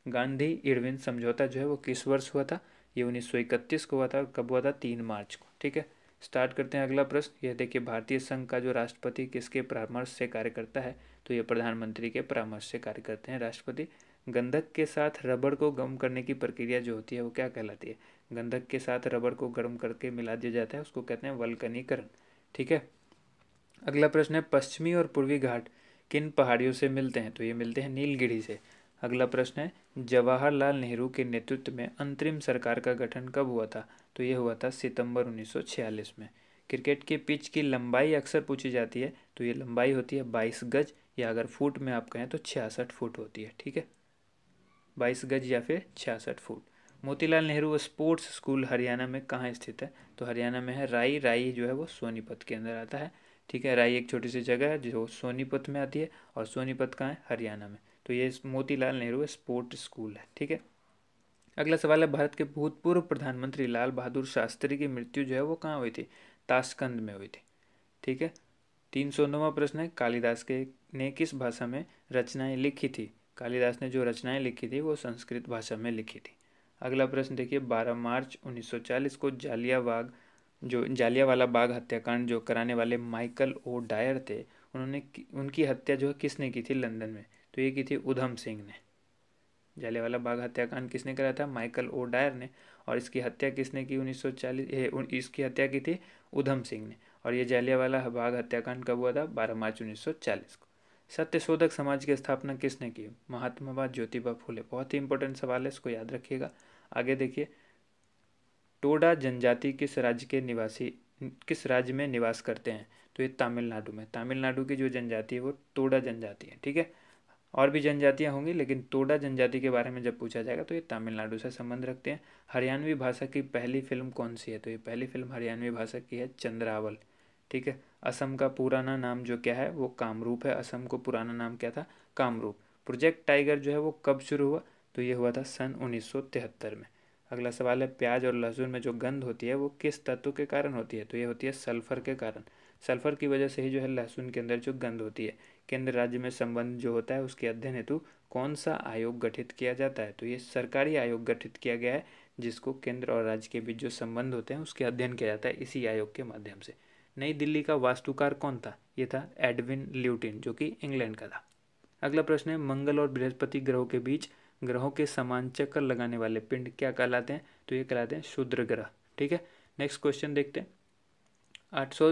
गांधी इरविन समझौता जो है वो किस वर्ष हुआ था, ये 1931 को हुआ था। और कब हुआ था, 3 मार्च को। ठीक है, स्टार्ट करते हैं अगला प्रश्न। यह देखिए, भारतीय संघ का जो राष्ट्रपति किसके परामर्श से कार्य करता है, तो ये प्रधानमंत्री के परामर्श से कार्य करते हैं राष्ट्रपति। गंधक के साथ रबड़ को गर्म करने की प्रक्रिया जो होती है वो क्या कहलाती है, गंधक के साथ रबड़ को गर्म करके मिला दिया जाता है, उसको कहते हैं वल्कनीकरण। ठीक है, अगला प्रश्न है, पश्चिमी और पूर्वी घाट किन पहाड़ियों से मिलते हैं, तो ये मिलते हैं नीलगिरी से। अगला प्रश्न है, जवाहरलाल नेहरू के नेतृत्व में अंतरिम सरकार का गठन कब हुआ था, तो ये हुआ था सितंबर 1946 में। क्रिकेट के पिच की लंबाई अक्सर पूछी जाती है, तो ये लंबाई होती है 22 गज, या अगर फुट में आप कहें तो 66 फुट होती है। ठीक है, 22 गज या फिर 66 foot. Motilal Nehru sports school Haryana में कहाँ स्थित है, तो हरियाणा में है राई। राई जो है वो सोनीपत के अंदर आता है। ठीक है, राई एक छोटी सी जगह है जो सोनीपत में आती है, और सोनीपत कहाँ है, हरियाणा में। तो ये मोतीलाल नेहरू स्पोर्ट स्कूल है। ठीक है, अगला सवाल है, भारत के भूतपूर्व प्रधानमंत्री लाल बहादुर शास्त्री की मृत्यु जो है वो कहाँ हुई थी, ताशकंद में हुई थी। ठीक है, 309वां प्रश्न है, कालिदास के ने किस भाषा में रचनाएं लिखी थी, कालिदास ने जो रचनाएं लिखी थी वो संस्कृत भाषा में लिखी थी। अगला प्रश्न देखिए, 12 मार्च 1940 को जालियांवाला बाग हत्याकांड जो कराने वाले माइकल ओ डायर थे, उनकी हत्या जो है किसने की थी लंदन में, तो ये की थी उधम सिंह ने। जालियांवाला बाग हत्याकांड किसने करा था, माइकल ओ डायर ने। और इसकी हत्या किसने की 1940, इसकी हत्या की थी उधम सिंह ने। और ये जालियांवाला बाग हत्याकांड कब हुआ था, 12 मार्च 1940 को। सत्यशोधक समाज की स्थापना किसने की, महात्मा ज्योतिबा फुले। बहुत ही इंपॉर्टेंट सवाल है, इसको याद रखिएगा। आगे देखिए, टोडा जनजाति किस राज्य में निवास करते हैं, तो ये तमिलनाडु में। तमिलनाडु की जो जनजाति है वो टोडा जनजाति है। ठीक है, और भी जनजातियां होंगी, लेकिन टोडा जनजाति के बारे में जब पूछा जाएगा तो ये तमिलनाडु से संबंध रखते हैं। हरियाणवी भाषा की पहली फिल्म कौन सी है, तो ये पहली फिल्म हरियाणवी भाषा की है चंद्रावल। ठीक है, असम का पुराना नाम जो क्या है वो कामरूप है। असम को पुराना नाम क्या था, कामरूप। प्रोजेक्ट टाइगर जो है वो कब शुरू हुआ, तो ये हुआ था सन 1973 में। अगला सवाल है, प्याज और लहसुन में जो गंध होती है वो किस तत्व के कारण होती है, तो ये होती है सल्फर के कारण। सल्फर की वजह से ही जो है लहसुन के अंदर जो गंध होती है। केंद्र राज्य में संबंध जो होता है उसके अध्ययन हेतु कौन सा आयोग गठित किया जाता है, तो ये सरकारी आयोग गठित किया गया है, जिसको केंद्र और राज्य के बीच जो संबंध होते हैं उसके अध्ययन किया जाता है इसी आयोग के माध्यम से। नई दिल्ली का वास्तुकार कौन था, ये था एडविन ल्यूटिन, जो कि इंग्लैंड का था। अगला प्रश्न है, मंगल और बृहस्पति ग्रहों के बीच ग्रहों के समान चक्कर लगाने वाले पिंड क्या कहलाते हैं, तो ये कहलाते हैं क्षुद्र ग्रह। ठीक है, नेक्स्ट क्वेश्चन देखते हैं। 800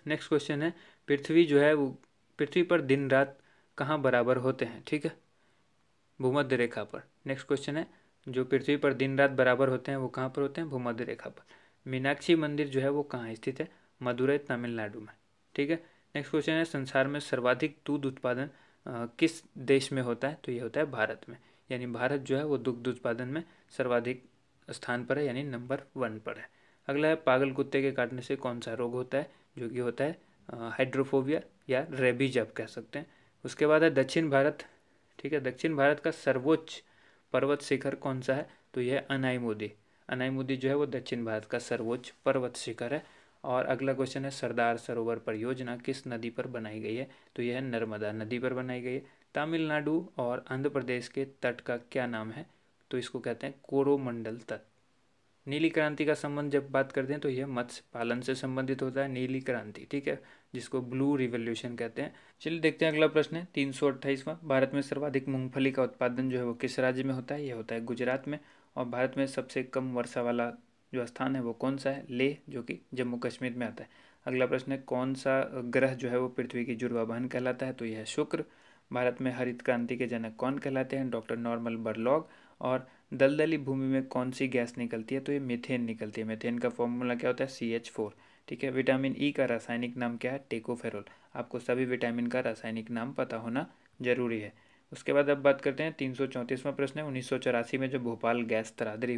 नेक्स्ट क्वेश्चन है, पृथ्वी जो है वो पृथ्वी पर दिन रात कहाँ बराबर होते हैं। ठीक है, भूमध्य रेखा पर। नेक्स्ट क्वेश्चन है, जो पृथ्वी पर दिन रात बराबर होते हैं वो कहाँ पर होते हैं, भूमध्य रेखा पर। मीनाक्षी मंदिर जो है वो कहाँ स्थित है, मदुरई तमिलनाडु में। ठीक है, नेक्स्ट क्वेश्चन है, संसार में सर्वाधिक दूध उत्पादन किस देश में होता है, तो ये होता है भारत में। यानी भारत जो है वो दुग्ध उत्पादन में सर्वाधिक स्थान पर है, यानी नंबर 1 पर है। अगला है, पागल कुत्ते के काटने से कौन सा रोग होता है, जो कि होता है हाइड्रोफोबिया या रेबीज आप कह सकते हैं। उसके बाद है दक्षिण भारत। ठीक है, दक्षिण भारत का सर्वोच्च पर्वत शिखर कौन सा है, तो यह है अनाईमुदी। अनाईमुदी जो है वो दक्षिण भारत का सर्वोच्च पर्वत शिखर है। और अगला क्वेश्चन है, सरदार सरोवर परियोजना किस नदी पर बनाई गई है, तो यह नर्मदा नदी पर बनाई गई है। तमिलनाडु और आंध्र प्रदेश के तट का क्या नाम है, तो इसको कहते हैं कोरोमंडल तट। नीली क्रांति का संबंध जब बात करते हैं तो यह मत्स्य पालन से संबंधित होता है, नीली क्रांति। ठीक है, जिसको ब्लू रिवोल्यूशन कहते हैं। चलिए देखते हैं, अगला प्रश्न है 328वां, भारत में सर्वाधिक मूंगफली का उत्पादन जो है वो किस राज्य में होता है, यह होता है गुजरात में। और भारत में सबसे कम वर्षा वाला जो स्थान है वो कौन सा है, लेह, जो कि जम्मू कश्मीर में आता है। अगला प्रश्न है, कौन सा ग्रह जो है वो पृथ्वी की जुड़वा बहन कहलाता है, तो यह है शुक्र। भारत में हरित क्रांति के जनक कौन कहलाते हैं, डॉक्टर नॉर्मन बोरलॉग। और दलदली भूमि में कौन सी गैस निकलती है, तो ये मीथेन निकलती है। मीथेन का फॉर्मूला क्या होता है, CH4। ठीक है, विटामिन ई का रासायनिक नाम क्या है, टेकोफेरोल। आपको सभी विटामिन का रासायनिक नाम पता होना जरूरी है। उसके बाद अब बात करते हैं 334वां प्रश्न है। 1984 में जो भोपाल गैस त्रासदी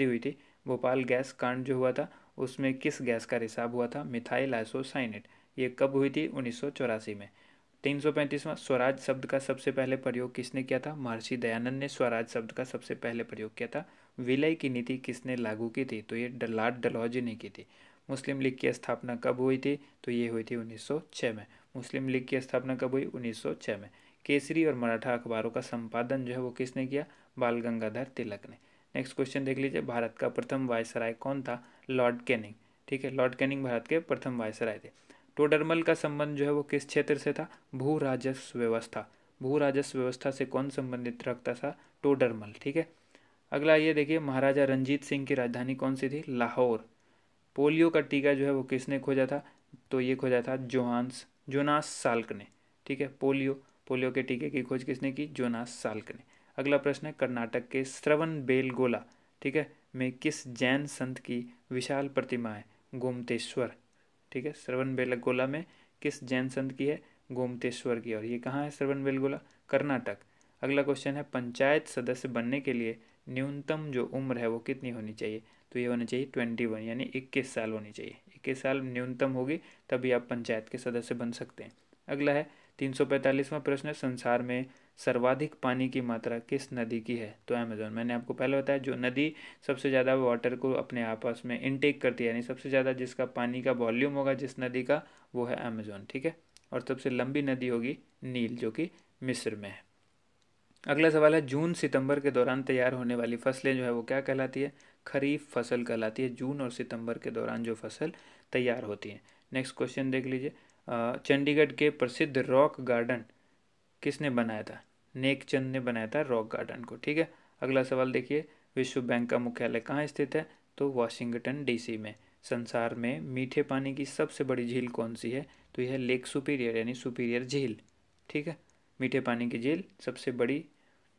हुई थी, भोपाल गैस कांड जो हुआ था उसमें किस गैस का रिसाव हुआ था? Methyl isocyanate. ये कब हुई थी? 1984 में। 335वां, स्वराज शब्द का सबसे पहले प्रयोग किसने किया था? महर्षि दयानंद ने स्वराज शब्द का सबसे पहले प्रयोग किया था। विलय की नीति किसने लागू की थी? तो ये लॉर्ड डलहौजी ने की थी। मुस्लिम लीग की स्थापना कब हुई थी? तो ये हुई थी 1906 में। मुस्लिम लीग की स्थापना कब हुई? 1906 में। केसरी और मराठा अखबारों का संपादन जो है वो किसने किया? बाल गंगाधर तिलक ने। नेक्स्ट क्वेश्चन देख लीजिए, भारत का प्रथम वायसराय कौन था? Lord Canning. ठीक है, लॉर्ड कैनिंग भारत के प्रथम वायसराय थे। टोडरमल का संबंध जो है वो किस क्षेत्र से था? भू राजस्व व्यवस्था। भू राजस्व व्यवस्था से कौन संबंधित रखता था? टोडरमल। ठीक है, अगला ये देखिए, महाराजा रंजीत सिंह की राजधानी कौन सी थी? लाहौर। पोलियो का टीका जो है वो किसने खोजा था? तो ये खोजा था जोनास साल्क ने। ठीक है, पोलियो के टीके की खोज किसने की? जोनास साल्क ने। अगला प्रश्न है, कर्नाटक के श्रवण बेलगोला, ठीक है, में किस जैन संत की विशाल प्रतिमा है? गोमतेश्वर। ठीक है, श्रवण बेलगोला में किस जैन संत की है? गोमतेश्वर की। और ये कहाँ है श्रवण बेलगोला? कर्नाटक। अगला क्वेश्चन है, पंचायत सदस्य बनने के लिए न्यूनतम जो उम्र है वो कितनी होनी चाहिए? तो ये होनी चाहिए 21, यानी 21 साल होनी चाहिए। 21 साल न्यूनतम होगी तभी आप पंचायत के सदस्य बन सकते हैं। अगला है 345वां प्रश्न है, संसार में सर्वाधिक पानी की मात्रा किस नदी की है? तो अमेजोन। मैंने आपको पहले बताया जो नदी सबसे ज़्यादा वाटर को अपने आपस में इनटेक करती है, यानी सबसे ज़्यादा जिसका पानी का वॉल्यूम होगा जिस नदी का, वो है अमेजोन। ठीक है, और सबसे लंबी नदी होगी नील, जो कि मिस्र में है। अगला सवाल है, जून सितंबर के दौरान तैयार होने वाली फसलें जो है वो क्या कहलाती है? खरीफ फसल कहलाती है, जून और सितंबर के दौरान जो फसल तैयार होती है। नेक्स्ट क्वेश्चन देख लीजिए, चंडीगढ़ के प्रसिद्ध रॉक गार्डन किसने बनाया था? नेकचंद ने बनाया था रॉक गार्डन को। ठीक है, अगला सवाल देखिए, विश्व बैंक का मुख्यालय कहाँ स्थित है? तो वाशिंगटन डीसी में। संसार में मीठे पानी की सबसे बड़ी झील कौन सी है? तो यह लेक सुपीरियर, यानी सुपीरियर झील। ठीक है, मीठे पानी की झील सबसे बड़ी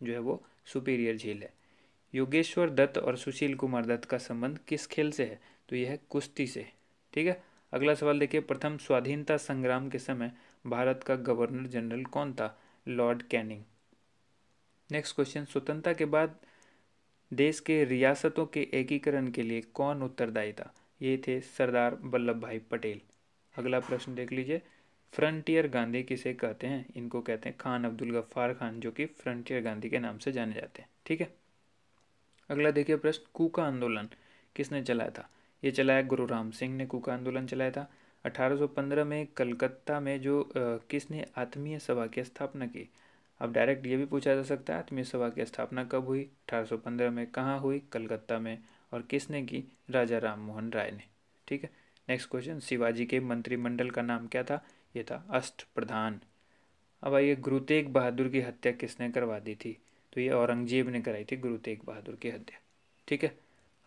जो है वो सुपीरियर झील है। योगेश्वर दत्त और सुशील कुमार दत्त का संबंध किस खेल से है? तो यह है कुश्ती से। ठीक है, अगला सवाल देखिए, प्रथम स्वाधीनता संग्राम के समय भारत का गवर्नर जनरल कौन था? Lord Canning. नेक्स्ट क्वेश्चन, स्वतंत्रता के बाद देश के रियासतों के एकीकरण के लिए कौन उत्तरदायी था? ये थे सरदार वल्लभ भाई पटेल। अगला प्रश्न देख लीजिए, फ्रंटियर गांधी किसे कहते हैं? इनको कहते हैं खान अब्दुल गफ्फार खान, जो कि फ्रंटियर गांधी के नाम से जाने जाते हैं। ठीक है, अगला देखिए प्रश्न, कूका आंदोलन किसने चलाया था? ये चलाया गुरु राम सिंह ने कूका आंदोलन चलाया था। 1815 में कलकत्ता में जो किसने आत्मीय सभा की स्थापना की? अब डायरेक्ट ये भी पूछा जा सकता है, आत्मीय सभा की स्थापना कब हुई? 1815 में। कहाँ हुई? कलकत्ता में। और किसने की? राजा राम मोहन राय ने। ठीक है, नेक्स्ट क्वेश्चन, शिवाजी के मंत्रिमंडल का नाम क्या था? ये था अष्टप्रधान। अब आइए, गुरु तेग बहादुर की हत्या किसने करवा दी थी? तो ये औरंगजेब ने कराई थी गुरु तेग बहादुर की हत्या। ठीक है,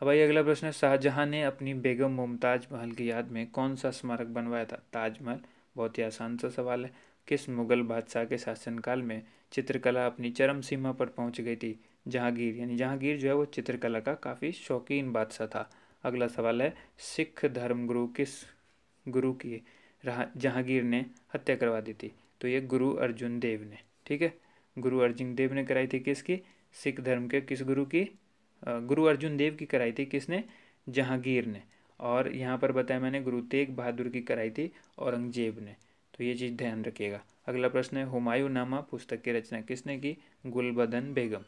अब आइए अगला प्रश्न है, शाहजहां ने अपनी बेगम मुमताज महल की याद में कौन सा स्मारक बनवाया था? ताजमहल। बहुत ही आसान सा सवाल है। किस मुगल बादशाह के शासनकाल में चित्रकला अपनी चरम सीमा पर पहुंच गई थी? जहांगीर, यानी जहांगीर जो है वो चित्रकला का काफ़ी शौकीन बादशाह था। अगला सवाल है, सिख धर्मगुरु किस गुरु की जहांगीर ने हत्या करवा दी थी? तो ये गुरु अर्जुन देव ने। ठीक है, गुरु अर्जुन देव ने कराई थी किसकी? सिख धर्म के किस गुरु की? गुरु अर्जुन देव की कराई थी किसने? जहांगीर ने। और यहाँ पर बताया मैंने गुरु तेग बहादुर की कराई थी औरंगजेब ने। तो ये चीज़ ध्यान रखिएगा। अगला प्रश्न है, हुमायूं नामा पुस्तक की रचना किसने की? गुलबदन बेगम।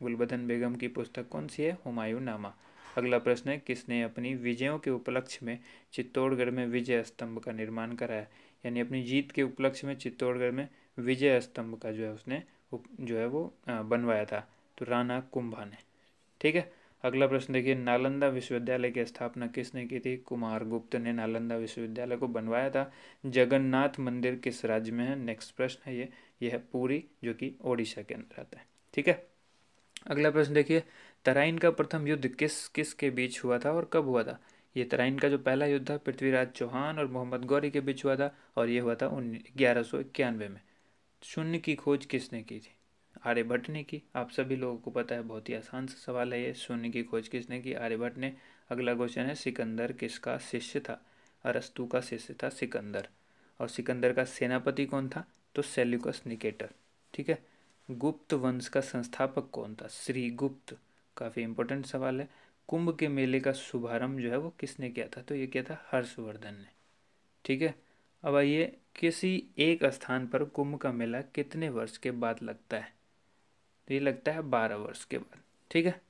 गुलबदन बेगम की पुस्तक कौन सी है? हुमायूं नामा। अगला प्रश्न है, किसने अपनी विजयों के उपलक्ष्य में चित्तौड़गढ़ में विजय स्तंभ का निर्माण कराया? यानी अपनी जीत के उपलक्ष्य में चित्तौड़गढ़ में विजय स्तंभ का जो है उसने जो है वो बनवाया था। तो राणा कुंभा ने। ठीक है, अगला प्रश्न देखिए, नालंदा विश्वविद्यालय की स्थापना किसने की थी? कुमारगुप्त ने नालंदा विश्वविद्यालय को बनवाया था। जगन्नाथ मंदिर किस राज्य में है? नेक्स्ट प्रश्न है ये है पुरी, जो कि ओडिशा के अंदर आता है। ठीक है, अगला प्रश्न देखिए, तराइन का प्रथम युद्ध किस किस के बीच हुआ था और कब हुआ था? ये तराइन का जो पहला युद्ध था पृथ्वीराज चौहान और मोहम्मद गौरी के बीच हुआ था, और ये हुआ था 1191 में। शून्य की खोज किसने की थी? आर्यभट्ट ने की। आप सभी लोगों को पता है, बहुत ही आसान सा सवाल है ये, शून्य की खोज किसने की? आर्यभट्ट ने। अगला क्वेश्चन है, सिकंदर किसका शिष्य था? अरस्तु का शिष्य था सिकंदर। और सिकंदर का सेनापति कौन था? तो सेल्यूकस निकेटर। ठीक है, गुप्त वंश का संस्थापक कौन था? श्री गुप्त। काफ़ी इंपॉर्टेंट सवाल है। कुंभ के मेले का शुभारंभ जो है वो किसने किया था? तो ये किया था हर्षवर्धन ने। ठीक है। अब आइए, किसी एक स्थान पर कुंभ का मेला कितने वर्ष के बाद लगता है? तो ये लगता है 12 वर्ष के बाद। ठीक है।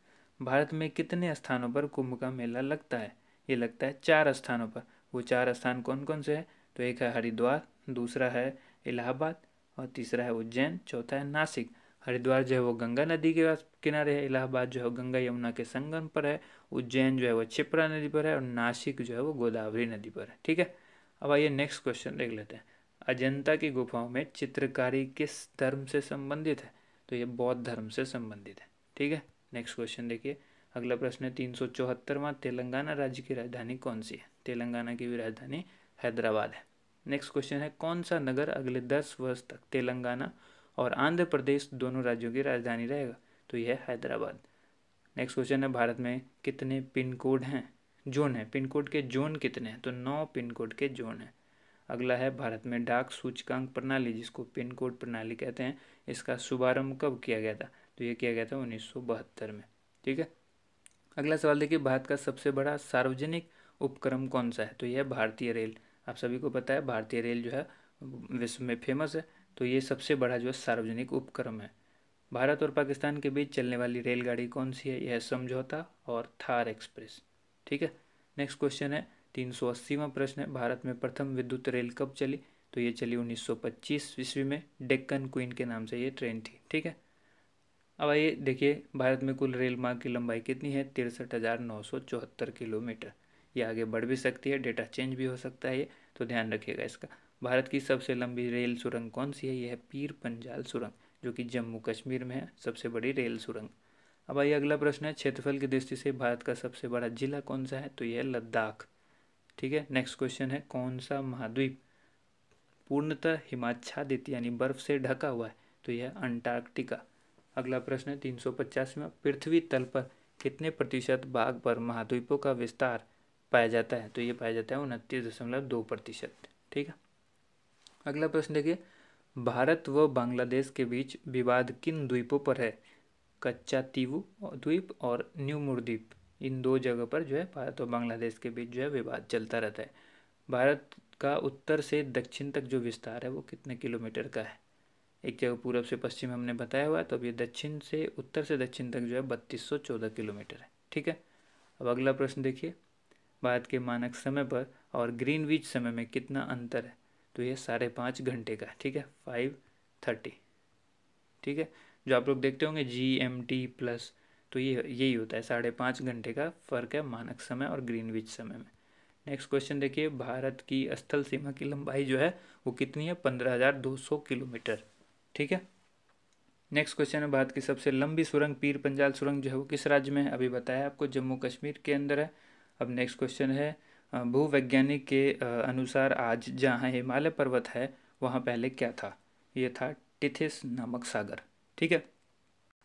भारत में कितने स्थानों पर कुंभ का मेला लगता है? ये लगता है 4 स्थानों पर। वो 4 स्थान कौन कौन से हैं? तो एक है हरिद्वार, दूसरा है इलाहाबाद, और तीसरा है उज्जैन, चौथा है नासिक। हरिद्वार जो है वो गंगा नदी के किनारे है, इलाहाबाद जो है गंगा यमुना के संगम पर है, उज्जैन जो है वो क्षिप्रा नदी पर है, और नासिक जो है वो गोदावरी नदी पर है। ठीक है। अब आइए नेक्स्ट क्वेश्चन देख लेते हैं। अजंता की गुफाओं में चित्रकारी किस धर्म से संबंधित है? तो ये बौद्ध धर्म से संबंधित है। ठीक है। नेक्स्ट क्वेश्चन देखिए। अगला प्रश्न है 374वां, तेलंगाना राज्य की राजधानी कौन सी है? तेलंगाना की भी राजधानी हैदराबाद है। नेक्स्ट क्वेश्चन है, कौन सा नगर अगले 10 वर्ष तक तेलंगाना और आंध्र प्रदेश दोनों राज्यों की राजधानी रहेगा? तो यह है हैदराबाद। नेक्स्ट क्वेश्चन है, भारत में कितने पिन कोड हैं? जोन है। पिन कोड के जोन कितने हैं? तो 9 पिन कोड के जोन हैं। अगला है, भारत में डाक सूचकांक प्रणाली, जिसको पिन कोड प्रणाली कहते हैं, इसका शुभारंभ कब किया गया था? तो ये किया गया था 1972 में। ठीक है। अगला सवाल देखिए, भारत का सबसे बड़ा सार्वजनिक उपक्रम कौन सा है? तो यह भारतीय रेल। आप सभी को पता है भारतीय रेल जो है विश्व में फेमस है। तो ये सबसे बड़ा जो है सार्वजनिक उपक्रम है। भारत और पाकिस्तान के बीच चलने वाली रेलगाड़ी कौन सी है? यह समझौता और थार एक्सप्रेस। ठीक है। नेक्स्ट क्वेश्चन है 380वां प्रश्न है, भारत में प्रथम विद्युत रेल कब चली? तो ये चली 1925 ईस्वी में, डेक्कन क्वीन के नाम से ये ट्रेन थी। ठीक है। अब आइए देखिए, भारत में कुल रेल मार्ग की लंबाई कितनी है? 63,974 किलोमीटर। ये आगे बढ़ भी सकती है, डेटा चेंज भी हो सकता है ये, तो ध्यान रखिएगा इसका। भारत की सबसे लंबी रेल सुरंग कौन सी है? यह है पीर पंजाल सुरंग, जो कि जम्मू कश्मीर में है, सबसे बड़ी रेल सुरंग। अब आइए अगला प्रश्न है, क्षेत्रफल की दृष्टि से भारत का सबसे बड़ा जिला कौन सा है? तो यह है लद्दाख। ठीक है। नेक्स्ट क्वेश्चन है, कौन सा महाद्वीप पूर्णतः हिमाच्छादित यानी बर्फ से ढका हुआ है? तो यह अंटार्कटिका। अगला प्रश्न है 350वां, पृथ्वी तल पर कितने प्रतिशत भाग पर महाद्वीपों का विस्तार पाया जाता है? तो ये पाया जाता है 29.2%। ठीक है। अगला प्रश्न देखिए, भारत व बांग्लादेश के बीच विवाद किन द्वीपों पर है? कच्चा तीवू द्वीप और न्यूमुर द्वीप, इन 2 जगह पर जो है भारत और बांग्लादेश के बीच जो है विवाद चलता रहता है। भारत का उत्तर से दक्षिण तक जो विस्तार है वो कितने किलोमीटर का है? एक जगह पूरब से पश्चिम हमने बताया हुआ है, तो अब ये दक्षिण से उत्तर से दक्षिण तक जो है 3214 किलोमीटर है। ठीक है। अब अगला प्रश्न देखिए, भारत के मानक समय पर और ग्रीनविच समय में कितना अंतर है? तो ये 5.5 घंटे का। ठीक है, 5:30। ठीक है। जो आप लोग देखते होंगे GMT प्लस, तो ये यही होता है, 5.5 घंटे का फ़र्क है मानक समय और ग्रीनविच समय में। नेक्स्ट क्वेश्चन देखिए, भारत की स्थल सीमा की लंबाई जो है वो कितनी है? 15,200 किलोमीटर। ठीक है। नेक्स्ट क्वेश्चन है, भारत की सबसे लंबी सुरंग पीर पंजाल सुरंग जो है वो किस राज्य में है? अभी बताया आपको, जम्मू कश्मीर के अंदर है। अब नेक्स्ट क्वेश्चन है, भूवैज्ञानिक के अनुसार आज जहाँ हिमालय पर्वत है वहाँ पहले क्या था? ये था टिथिस नामक सागर। ठीक है।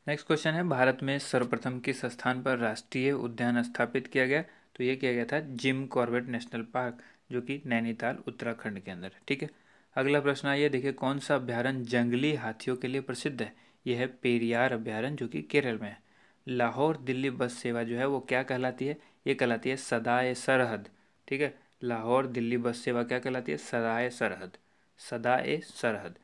नेक्स्ट क्वेश्चन है, भारत में सर्वप्रथम किस स्थान पर राष्ट्रीय उद्यान स्थापित किया गया? तो ये किया गया था जिम कॉर्बेट नेशनल पार्क, जो कि नैनीताल उत्तराखंड के अंदर है। ठीक है। अगला प्रश्न आइए देखिए, कौन सा अभ्यारण्य जंगली हाथियों के लिए प्रसिद्ध है? यह है पेरियार अभ्यारण्य, जो कि केरल में है। लाहौर दिल्ली बस सेवा जो है वो क्या कहलाती है? ये कहलाती है सदाए सरहद। ठीक है। लाहौर दिल्ली बस सेवा क्या कहलाती है? सदाए सरहद। सदाए सरहद।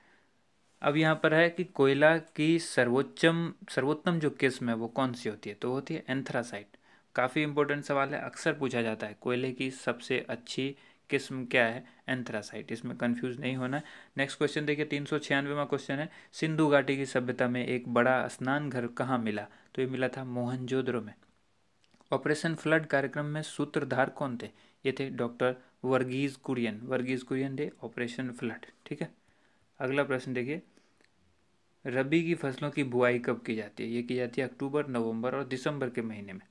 अब यहाँ पर है कि कोयला की सर्वोत्तम जो किस्म है वो कौन सी होती है? तो होती है एंथ्रासाइट। काफ़ी इंपॉर्टेंट सवाल है, अक्सर पूछा जाता है, कोयले की सबसे अच्छी किस्म क्या है? एंथ्रासाइट। इसमें कंफ्यूज नहीं होना है। नेक्स्ट क्वेश्चन देखिए, 396वां क्वेश्चन है, सिंधु घाटी की सभ्यता में एक बड़ा स्नान घर कहाँ मिला? तो ये मिला था मोहनजोदड़ो में। ऑपरेशन फ्लड कार्यक्रम में सूत्रधार कौन थे? ये थे डॉक्टर वर्गीज कुरियन। वर्गीज कुरियन थे ऑपरेशन फ्लड। ठीक है। अगला प्रश्न देखिए, रबी की फसलों की बुआई कब की जाती है? ये की जाती है अक्टूबर, नवंबर और दिसंबर के महीने में।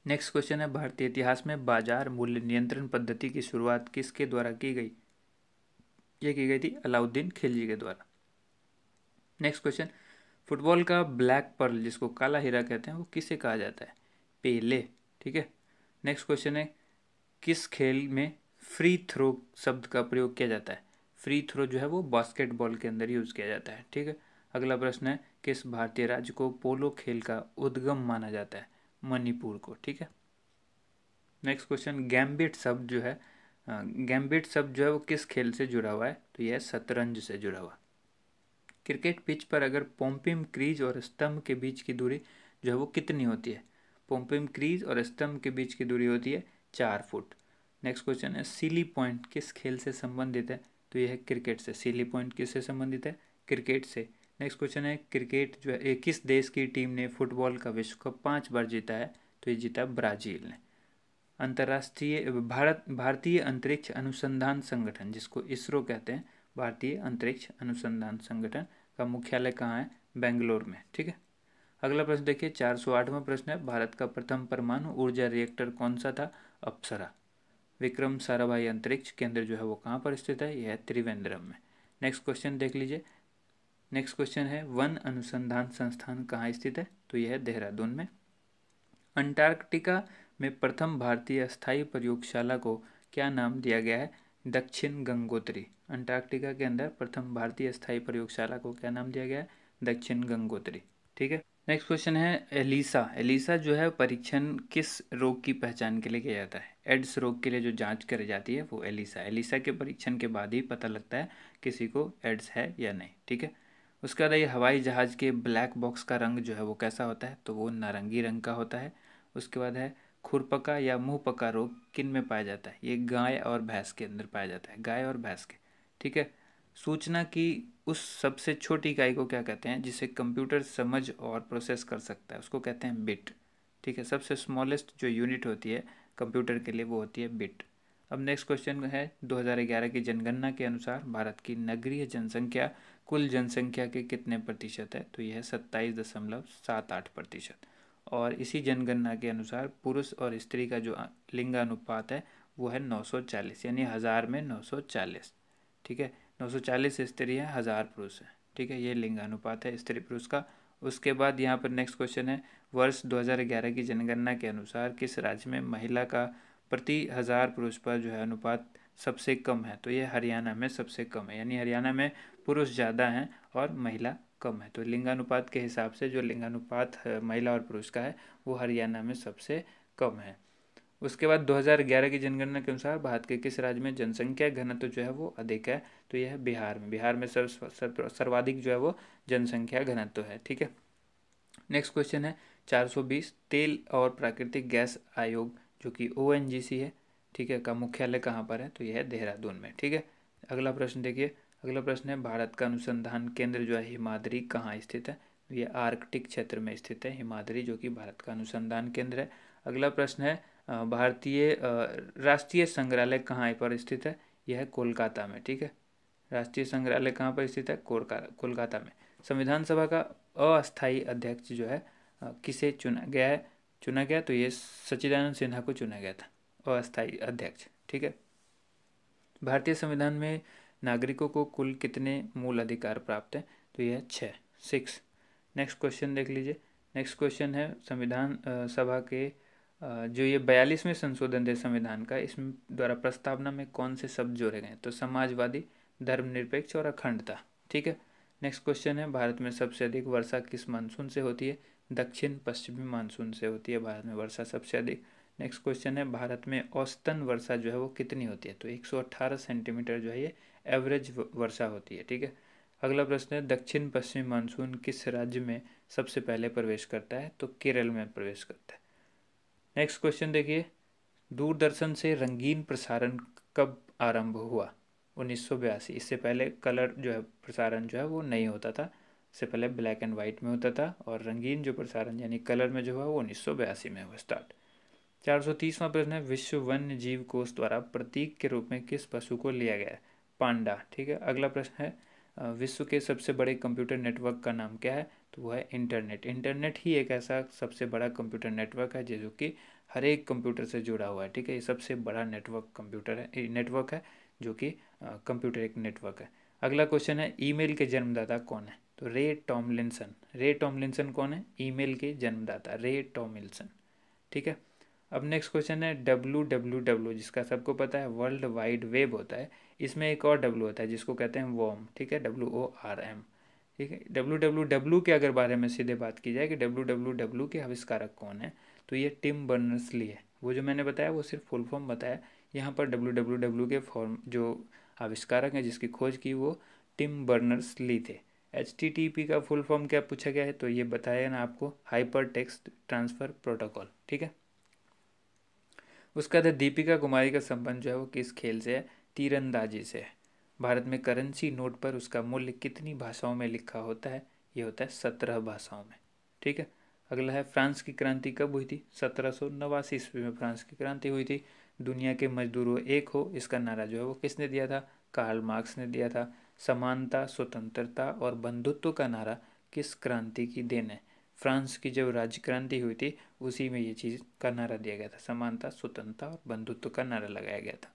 नेक्स्ट क्वेश्चन है, भारतीय इतिहास में बाजार मूल्य नियंत्रण पद्धति की शुरुआत किसके द्वारा की गई? ये की गई थी अलाउद्दीन खिलजी के द्वारा। नेक्स्ट क्वेश्चन, फुटबॉल का ब्लैक पर्ल, जिसको काला हीरा कहते हैं, वो किसे कहा जाता है? पेले। ठीक है। नेक्स्ट क्वेश्चन है, किस खेल में फ्री थ्रो शब्द का प्रयोग किया जाता है? फ्री थ्रो जो है वो बास्केटबॉल के अंदर यूज़ किया जाता है। ठीक है। अगला प्रश्न है, किस भारतीय राज्य को पोलो खेल का उद्गम माना जाता है? मणिपुर को। ठीक है। नेक्स्ट क्वेश्चन, गैम्बिट शब्द जो है गैम्बिट शब्द जो है वो किस खेल से जुड़ा हुआ है? तो यह शतरंज से जुड़ा हुआ। क्रिकेट पिच पर अगर पोम्पिम क्रीज और स्तंभ के बीच की दूरी जो है वो कितनी होती है? पोम्पिम क्रीज और स्तंभ के बीच की दूरी होती है 4 फुट। नेक्स्ट क्वेश्चन है, सीली पॉइंट किस खेल से संबंधित है? तो यह है क्रिकेट से। सीली पॉइंट किससे संबंधित है? क्रिकेट से। नेक्स्ट क्वेश्चन है, क्रिकेट जो है किस देश की टीम ने फुटबॉल का विश्व कप 5 बार जीता है? तो ये जीता ब्राजील ने। अंतर्राष्ट्रीय भारतीय अंतरिक्ष अनुसंधान संगठन, जिसको इसरो कहते हैं, भारतीय अंतरिक्ष अनुसंधान संगठन का मुख्यालय कहाँ है? बेंगलोर में। ठीक है। अगला प्रश्न देखिए, 408वां प्रश्न है, भारत का प्रथम परमाणु ऊर्जा रिएक्टर कौन सा था? अप्सरा। विक्रम साराभाई अंतरिक्ष केंद्र जो है वो कहाँ पर स्थित है? यह है त्रिवेंद्रम में। नेक्स्ट क्वेश्चन देख लीजिए। नेक्स्ट क्वेश्चन है, वन अनुसंधान संस्थान कहाँ स्थित है? तो यह है देहरादून में। अंटार्कटिका में प्रथम भारतीय स्थायी प्रयोगशाला को क्या नाम दिया गया है? दक्षिण गंगोत्री। अंटार्कटिका के अंदर प्रथम भारतीय स्थायी प्रयोगशाला को क्या नाम दिया गया है? दक्षिण गंगोत्री। ठीक है। नेक्स्ट क्वेश्चन है, एलिसा। एलिसा जो है परीक्षण किस रोग की पहचान के लिए किया जाता है? एड्स रोग के लिए जो जांच करी जाती है वो एलिसा। एलिसा के परीक्षण के बाद ही पता लगता है किसी को एड्स है या नहीं। ठीक है। उसके बाद ये हवाई जहाज़ के ब्लैक बॉक्स का रंग जो है वो कैसा होता है? तो वो नारंगी रंग का होता है। उसके बाद है, खुरपका या मुंह पका रोग किन में पाया जाता है? ये गाय और भैंस के अंदर पाया जाता है, गाय और भैंस के। ठीक है। सूचना की उस सबसे छोटी इकाई को क्या कहते हैं जिसे कंप्यूटर समझ और प्रोसेस कर सकता है? उसको कहते हैं बिट। ठीक है। सबसे स्मॉलेस्ट जो यूनिट होती है कंप्यूटर के लिए वो होती है बिट। अब नेक्स्ट क्वेश्चन है, 2011 की जनगणना के अनुसार भारत की नगरीय जनसंख्या कुल जनसंख्या के कितने प्रतिशत है? तो यह है 27.78%। और इसी जनगणना के अनुसार पुरुष और स्त्री का जो लिंगानुपात है वो है 940, यानी 1000 में 940। ठीक है। 940 स्त्री है, 1000 पुरुष है। ठीक है। ये लिंगानुपात है स्त्री पुरुष का। उसके बाद यहाँ पर नेक्स्ट क्वेश्चन है, वर्ष 2011 की जनगणना के अनुसार किस राज्य में महिला का प्रति 1000 पुरुष पर जो है अनुपात सबसे कम है? तो ये हरियाणा में सबसे कम है, यानी हरियाणा में पुरुष ज़्यादा हैं और महिला कम है। तो लिंगानुपात के हिसाब से जो लिंगानुपात महिला और पुरुष का है वो हरियाणा में सबसे कम है। उसके बाद 2011 की जनगणना के अनुसार भारत के किस राज्य में जनसंख्या घनत्व जो है वो अधिक है? तो यह है बिहार में। बिहार में सर्वाधिक जो है वो जनसंख्या घनत्व है। ठीक है। नेक्स्ट क्वेश्चन है, 420, तेल और प्राकृतिक गैस आयोग जो कि ONGC है, ठीक है, का मुख्यालय कहाँ पर है? तो यह है देहरादून में। ठीक है। अगला प्रश्न देखिए। अगला प्रश्न है, भारत का अनुसंधान केंद्र जो है हिमाद्री कहाँ स्थित है? ये आर्कटिक क्षेत्र में स्थित है हिमाद्री, जो कि भारत का अनुसंधान केंद्र है। अगला प्रश्न है, भारतीय राष्ट्रीय संग्रहालय कहाँ पर स्थित है? यह है कोलकाता में। ठीक है। राष्ट्रीय संग्रहालय कहाँ पर स्थित है? कोलकाता में। संविधान सभा का अस्थायी अध्यक्ष जो है किसे चुना गया? तो ये सच्चिदानंद सिन्हा को चुना गया था अस्थायी अध्यक्ष। ठीक है। भारतीय संविधान में नागरिकों को कुल कितने मूल अधिकार प्राप्त हैं? तो यह 6। नेक्स्ट क्वेश्चन देख लीजिए। नेक्स्ट क्वेश्चन है, संविधान सभा के जो ये 42वें संशोधन है संविधान का, इसमें द्वारा प्रस्तावना में कौन से शब्द जोड़े गए? तो समाजवादी, धर्मनिरपेक्ष और अखंडता। ठीक है। नेक्स्ट क्वेश्चन है, भारत में सबसे अधिक वर्षा किस मानसून से होती है? दक्षिण पश्चिमी मानसून से होती है भारत में वर्षा सबसे अधिक। नेक्स्ट क्वेश्चन है, भारत में औसतन वर्षा जो है वो कितनी होती है? तो 118 सेंटीमीटर जो है ये एवरेज वर्षा होती है। ठीक है। अगला प्रश्न है, दक्षिण पश्चिमी मानसून किस राज्य में सबसे पहले प्रवेश करता है? तो केरल में प्रवेश करता है। नेक्स्ट क्वेश्चन देखिए, दूरदर्शन से रंगीन प्रसारण कब आरंभ हुआ? 1982। इससे पहले कलर जो है प्रसारण जो है वो नहीं होता था, इससे पहले ब्लैक एंड वाइट में होता था, और रंगीन जो प्रसारण यानी कलर में जो हुआ वो 1982 में हुआ स्टार्ट। 430वां प्रश्न है, विश्व वन्य जीव कोष द्वारा प्रतीक के रूप में किस पशु को लिया गया है? पांडा। ठीक है। अगला प्रश्न है, विश्व के सबसे बड़े कंप्यूटर नेटवर्क का नाम क्या है? तो वह है इंटरनेट। इंटरनेट ही एक ऐसा सबसे बड़ा कंप्यूटर नेटवर्क है जो कि हर एक कंप्यूटर से जुड़ा हुआ है। ठीक है। ये सबसे बड़ा नेटवर्क है जो कि कंप्यूटर एक नेटवर्क है। अगला क्वेश्चन है, ईमेल के जन्मदाता कौन है? तो रे टॉमलिंसन। रे टॉमलिंसन कौन है? ईमेल के जन्मदाता रे टॉमलिंसन। ठीक है। अब नेक्स्ट क्वेश्चन है, WWW जिसका सबको पता है वर्ल्ड वाइड वेब होता है, इसमें एक और W होता है जिसको कहते हैं वॉर्म। ठीक है, WORM। ठीक है। WWW के अगर बारे में सीधे बात की जाए कि WWW के आविष्कारक कौन है, तो ये टिम बर्नर्स ली है। वो जो मैंने बताया वो सिर्फ फुल फॉर्म बताया, यहाँ पर WWW के फॉर्म जो आविष्कारक हैं जिसकी खोज की वो टिम बर्नर्स ली थे। HTTP का फुल फॉर्म क्या पूछा गया है, तो ये बताया ना आपको, हाइपर टेक्स्ट ट्रांसफ़र प्रोटोकॉल। ठीक है। उसका बाद दीपिका कुमारी का संबंध जो है वो किस खेल से है, तीरंदाजी से है। भारत में करेंसी नोट पर उसका मूल्य कितनी भाषाओं में लिखा होता है, ये होता है 17 भाषाओं में। ठीक है। अगला है फ्रांस की क्रांति कब हुई थी, 1789 ईस्वी में फ्रांस की क्रांति हुई थी। दुनिया के मजदूरों एक हो, इसका नारा जो है वो किसने दिया था, कार्ल मार्क्स ने दिया था। समानता, स्वतंत्रता और बंधुत्व का नारा किस क्रांति की देन है, फ्रांस की जब राज्य क्रांति हुई थी उसी में ये चीज़ का नारा दिया गया था, समानता, स्वतंत्रता और बंधुत्व का नारा लगाया गया था।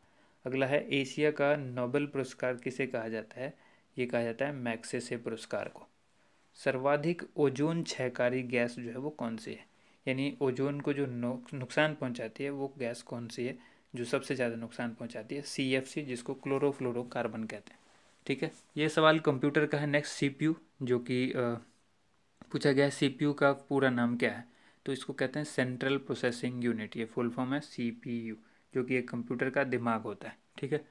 अगला है एशिया का नोबेल पुरस्कार किसे कहा जाता है, ये कहा जाता है मैग्सेसे पुरस्कार को। सर्वाधिक ओजोन क्षयकारी गैस जो है वो कौन सी है, यानी ओजोन को जो नुकसान पहुंचाती है वो गैस कौन सी है जो सबसे ज़्यादा नुकसान पहुंचाती है, CFC, जिसको क्लोरोफ्लोरोकार्बन कहते हैं। ठीक है। ये सवाल कंप्यूटर का है। नेक्स्ट CPU, जो कि पूछा गया है CPU का पूरा नाम क्या है, तो इसको कहते हैं सेंट्रल प्रोसेसिंग यूनिट, ये फुल फॉर्म है CPU, जो कि एक कंप्यूटर का दिमाग होता है। ठीक है।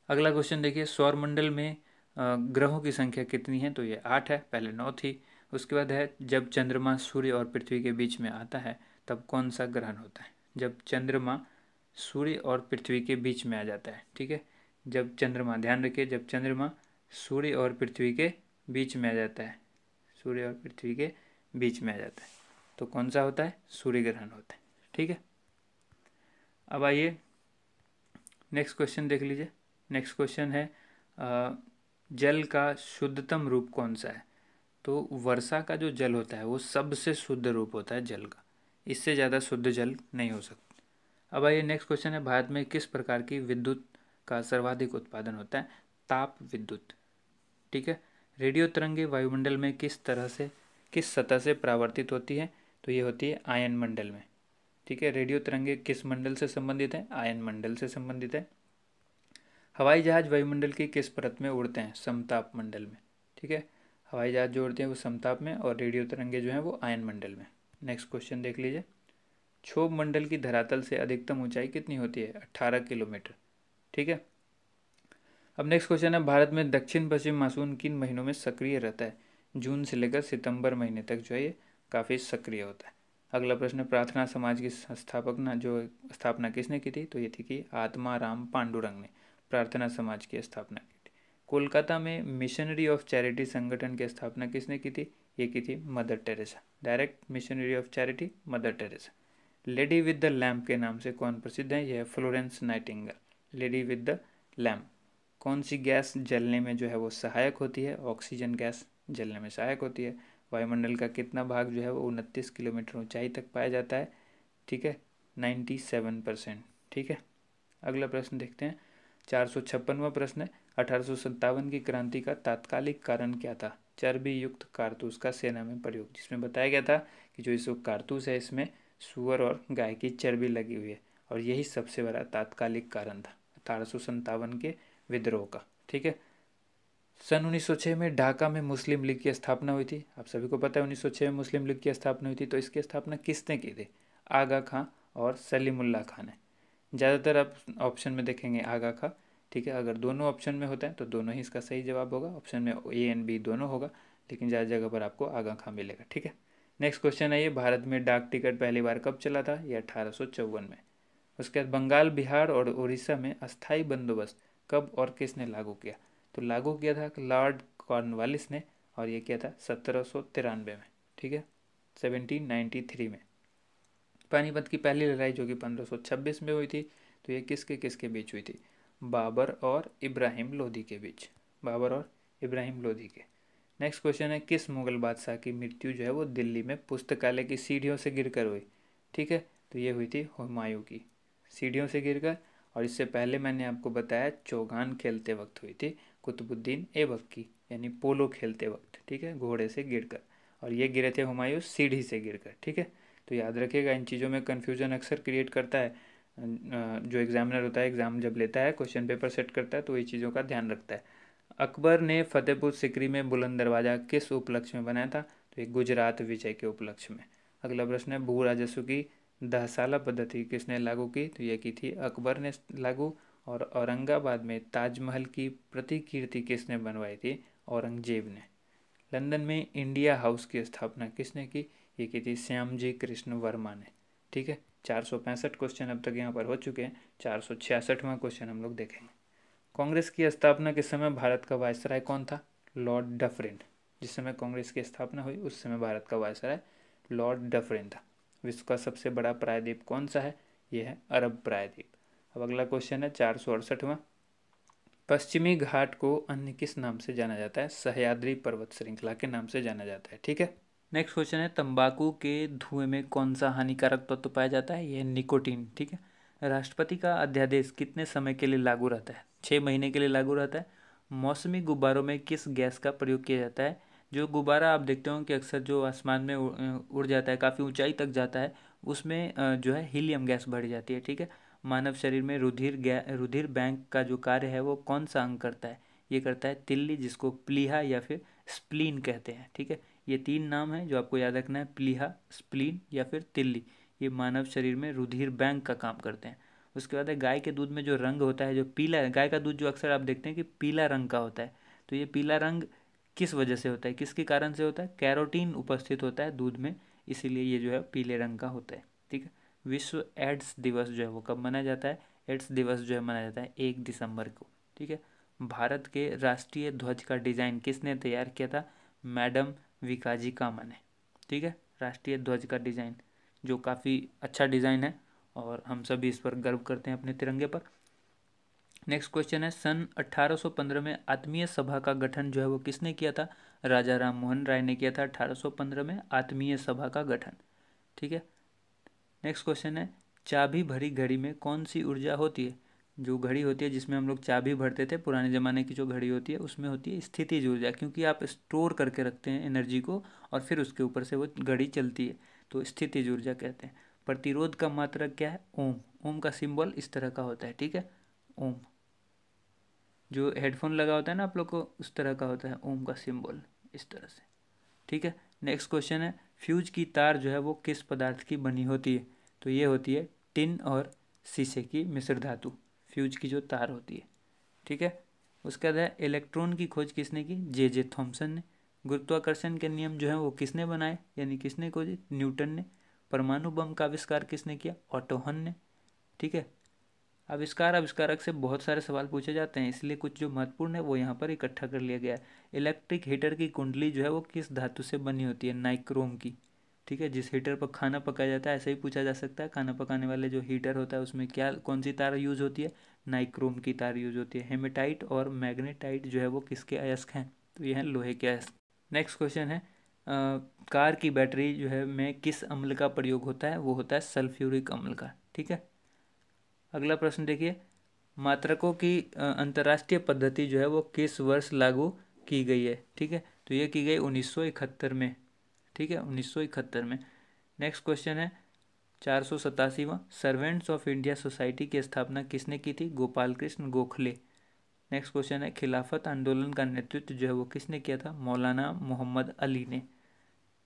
अगला क्वेश्चन देखिए, सौरमंडल में ग्रहों की संख्या कितनी है, तो ये 8 है, पहले 9 थी। उसके बाद है जब चंद्रमा सूर्य और पृथ्वी के बीच में आता है तब कौन सा ग्रहण होता है, जब चंद्रमा सूर्य और पृथ्वी के बीच में आ जाता है। ठीक है। जब चंद्रमा, ध्यान रखिए, जब चंद्रमा सूर्य और पृथ्वी के बीच में आ जाता है, सूर्य और पृथ्वी के बीच में आ जाता है तो कौन सा होता है, सूर्य ग्रहण होता है। ठीक है। अब आइए नेक्स्ट क्वेश्चन देख लीजिए। नेक्स्ट क्वेश्चन है जल का शुद्धतम रूप कौन सा है, तो वर्षा का जो जल होता है वो सबसे शुद्ध रूप होता है जल का, इससे ज़्यादा शुद्ध जल नहीं हो सकता। अब आइए नेक्स्ट क्वेश्चन है, भारत में किस प्रकार की विद्युत का सर्वाधिक उत्पादन होता है, ताप विद्युत। ठीक है। रेडियो तरंगे वायुमंडल में किस सतह से परावर्तित होती है, तो ये होती है आयन मंडल में। ठीक है। रेडियो तरंगे किस मंडल से संबंधित है, आयन मंडल से संबंधित है। हवाई जहाज वायुमंडल की किस परत में उड़ते हैं, समताप मंडल में। ठीक है। हवाई जहाज जो उड़ते हैं वो समताप में, और रेडियो तरंगे जो हैं वो आयन मंडल में। नेक्स्ट क्वेश्चन देख लीजिए, क्षोभ मंडल की धरातल से अधिकतम ऊंचाई कितनी होती है, 18 किलोमीटर। ठीक है। अब नेक्स्ट क्वेश्चन है, भारत में दक्षिण पश्चिम मानसून किन महीनों में सक्रिय रहता है, जून से लेकर सितंबर महीने तक जो है ये काफ़ी सक्रिय होता है। अगला प्रश्न, प्रार्थना समाज की स्थापना किसने की थी, तो ये थी कि आत्माराम पांडुरंग ने प्रार्थना समाज की स्थापना की थी। कोलकाता में मिशनरी ऑफ चैरिटी संगठन की स्थापना किसने की थी, ये की थी mother Teresa, direct missionary of charity mother Teresa. Lady with the lamp के नाम से कौन प्रसिद्ध है, यह है Florence Nightingale. Lady with the lamp. कौन सी गैस जलने में जो है वो सहायक होती है, ऑक्सीजन गैस जलने में सहायक होती है। वायुमंडल का कितना भाग जो है वो 29 किलोमीटर ऊंचाई तक पाया जाता है। ठीक है। 97%। ठीक है। अगला प्रश्न देखते हैं, 456वां प्रश्न है, 1857 की क्रांति का तात्कालिक कारण क्या था, चर्बी युक्त कारतूस का सेना में प्रयोग, जिसमें बताया गया था कि जो इस कारतूस है इसमें सुअर और गाय की चर्बी लगी हुई है, और यही सबसे बड़ा तात्कालिक कारण था 1857 के विद्रोह का। ठीक है। सन 1906 में ढाका में मुस्लिम लीग की स्थापना हुई थी। आप सभी को पता है 1906 में मुस्लिम लीग की स्थापना हुई थी, तो इसकी स्थापना किसने की थी, आगा खां और सलीमुल्लाह खां ने। ज़्यादातर आप ऑप्शन में देखेंगे आगा खां। ठीक है। अगर दोनों ऑप्शन में होता है तो दोनों ही इसका सही जवाब होगा, ऑप्शन में A एंड B दोनों होगा, लेकिन ज़्यादा जगह पर आपको आगा खां मिलेगा। ठीक है। नेक्स्ट क्वेश्चन है, ये भारत में डाक टिकट पहली बार कब चला था, ये 1854 में। उसके बाद बंगाल, बिहार और उड़ीसा में अस्थाई बंदोबस्त कब और किसने लागू किया, तो लागू किया था लॉर्ड कॉर्नवालिस ने, और ये किया था 1793 में। ठीक है। 1793 में। पानीपत की पहली लड़ाई जो कि 1526 में हुई थी, तो ये किसके किसके बीच हुई थी, बाबर और इब्राहिम लोधी के बीच, बाबर और इब्राहिम लोधी के। नेक्स्ट क्वेश्चन है, किस मुगल बादशाह की मृत्यु जो है वो दिल्ली में पुस्तकालय की सीढ़ियों से गिरकर हुई। ठीक है। तो ये हुई थी हुमायूं की, सीढ़ियों से गिरकर। और इससे पहले मैंने आपको बताया चौगान खेलते वक्त हुई थी कुतुबुद्दीन ऐबक की, यानी पोलो खेलते वक्त। ठीक है। घोड़े से गिरकर, और ये गिरे थे हुमायूं सीढ़ी से गिरकर। ठीक है। तो याद रखिएगा, इन चीज़ों में कन्फ्यूजन अक्सर क्रिएट करता है। जो एग्जामिनर होता है, एग्ज़ाम जब लेता है, क्वेश्चन पेपर सेट करता है, तो ये चीज़ों का ध्यान रखता है। अकबर ने फतेहपुर सिकरी में बुलंद दरवाज़ा किस उपलक्ष्य में बनाया था? तो ये गुजरात विजय के उपलक्ष्य में। अगला प्रश्न है, भू राजस्व की 10 पद्धति किसने लागू की? तो ये की थी अकबर ने लागू। और औरंगाबाद में ताजमहल की प्रतिकृति किसने बनवाई थी? औरंगजेब ने। लंदन में इंडिया हाउस की स्थापना किसने की? ये की थी श्यामजी कृष्ण वर्मा ने। ठीक है, 465 क्वेश्चन अब तक यहाँ पर हो चुके हैं। 466वां क्वेश्चन हम लोग देखेंगे। कांग्रेस की स्थापना के समय भारत का वायसराय कौन था? Lord Dufferin. जिस समय कांग्रेस की स्थापना हुई उस समय भारत का वायसराय लॉर्ड डफरिन था। विश्व का सबसे बड़ा प्रायद्वीप कौन सा है? यह है अरब प्रायद्वीप। अब अगला क्वेश्चन है 468वां। पश्चिमी घाट को अन्य किस नाम से जाना जाता है? सह्याद्री पर्वत श्रृंखला के नाम से जाना जाता है। ठीक है, नेक्स्ट क्वेश्चन है, तंबाकू के धुएं में कौन सा हानिकारक तत्व पाया जाता है? यह निकोटीन। ठीक है, राष्ट्रपति का अध्यादेश कितने समय के लिए लागू रहता है? 6 महीने के लिए लागू रहता है। मौसमी गुब्बारों में किस गैस का प्रयोग किया जाता है? जो गुब्बारा आप देखते हो कि अक्सर जो आसमान में उड़ जाता है, काफ़ी ऊंचाई तक जाता है, उसमें जो है हीलियम गैस भरी जाती है। ठीक है, मानव शरीर में रुधिर बैंक का जो कार्य है वो कौन सा अंग करता है? ये करता है तिल्ली, जिसको प्लीहा या फिर स्प्लीन कहते हैं। ठीक है, ये 3 नाम हैं जो आपको याद रखना है, प्लीहा, स्प्लीन या फिर तिल्ली। ये मानव शरीर में रुधिर बैंक का काम करते हैं। उसके बाद है, गाय के दूध में जो रंग होता है, जो पीला, गाय का दूध जो अक्सर आप देखते हैं कि पीला रंग का होता है, तो ये पीला रंग किस वजह से होता है, किसके कारण से होता है? कैरोटीन उपस्थित होता है दूध में, इसीलिए ये जो है पीले रंग का होता है। ठीक है, विश्व एड्स दिवस जो है वो कब मनाया जाता है? एड्स दिवस जो है मनाया जाता है 1 दिसंबर को। ठीक है, भारत के राष्ट्रीय ध्वज का डिज़ाइन किसने तैयार किया था? मैडम विकाजी कामा ने। ठीक है, राष्ट्रीय ध्वज का डिज़ाइन जो काफ़ी अच्छा डिज़ाइन है और हम सभी इस पर गर्व करते हैं अपने तिरंगे पर। नेक्स्ट क्वेश्चन है, सन 1815 में आत्मीय सभा का गठन जो है वो किसने किया था? राजा राम मोहन राय ने किया था 1815 में आत्मीय सभा का गठन। ठीक है, नेक्स्ट क्वेश्चन है, चाबी भरी घड़ी में कौन सी ऊर्जा होती है? जो घड़ी होती है जिसमें हम लोग चाबी भरते थे, पुराने ज़माने की जो घड़ी होती है, उसमें होती है स्थितिज ऊर्जा, क्योंकि आप स्टोर करके रखते हैं एनर्जी को और फिर उसके ऊपर से वो घड़ी चलती है, तो स्थितिज ऊर्जा कहते हैं। प्रतिरोध का मात्रक क्या है? ओम। ओम का सिंबल इस तरह का होता है। ठीक है, ओम, जो हेडफोन लगा होता है ना आप लोग को, उस तरह का होता है ओम का सिंबल, इस तरह से। ठीक है, नेक्स्ट क्वेश्चन है, फ्यूज की तार जो है वो किस पदार्थ की बनी होती है? तो ये होती है टिन और शीशे की मिश्र धातु, फ्यूज की जो तार होती है। ठीक है, उसके बाद है, इलेक्ट्रॉन की खोज किसने की? जे थॉमसन ने। गुरुत्वाकर्षण के नियम जो है वो किसने बनाए, यानी किसने खोजे? न्यूटन ने। परमाणु बम का आविष्कार किसने किया? ऑटो हन ने। ठीक है, आविष्कारक से बहुत सारे सवाल पूछे जाते हैं, इसलिए कुछ जो महत्वपूर्ण है वो यहाँ पर इकट्ठा कर लिया गया है। इलेक्ट्रिक हीटर की कुंडली जो है वो किस धातु से बनी होती है? नाइक्रोम की। ठीक है, जिस हीटर पर खाना पकाया जाता है, ऐसे ही पूछा जा सकता है, खाना पकाने वाले जो हीटर होता है उसमें क्या, कौन सी तार यूज होती है? नाइक्रोम की तार यूज होती है। हेमेटाइट और मैग्नेटाइट जो है वो किसके अयस्क हैं? तो ये हैं लोहे के अयस्क। नेक्स्ट क्वेश्चन है, कार की बैटरी जो है में किस अम्ल का प्रयोग होता है? वो होता है सल्फ्यूरिक अम्ल का। ठीक है, अगला प्रश्न देखिए, मात्रकों की अंतर्राष्ट्रीय पद्धति जो है वो किस वर्ष लागू की गई है? ठीक है, तो ये की गई 1971 में। ठीक है, 1971 में। नेक्स्ट क्वेश्चन है 487वां, सर्वेंट्स ऑफ इंडिया सोसाइटी की स्थापना किसने की थी? गोपाल कृष्ण गोखले। नेक्स्ट क्वेश्चन है, खिलाफत आंदोलन का नेतृत्व जो है वो किसने किया था? मौलाना मोहम्मद अली ने।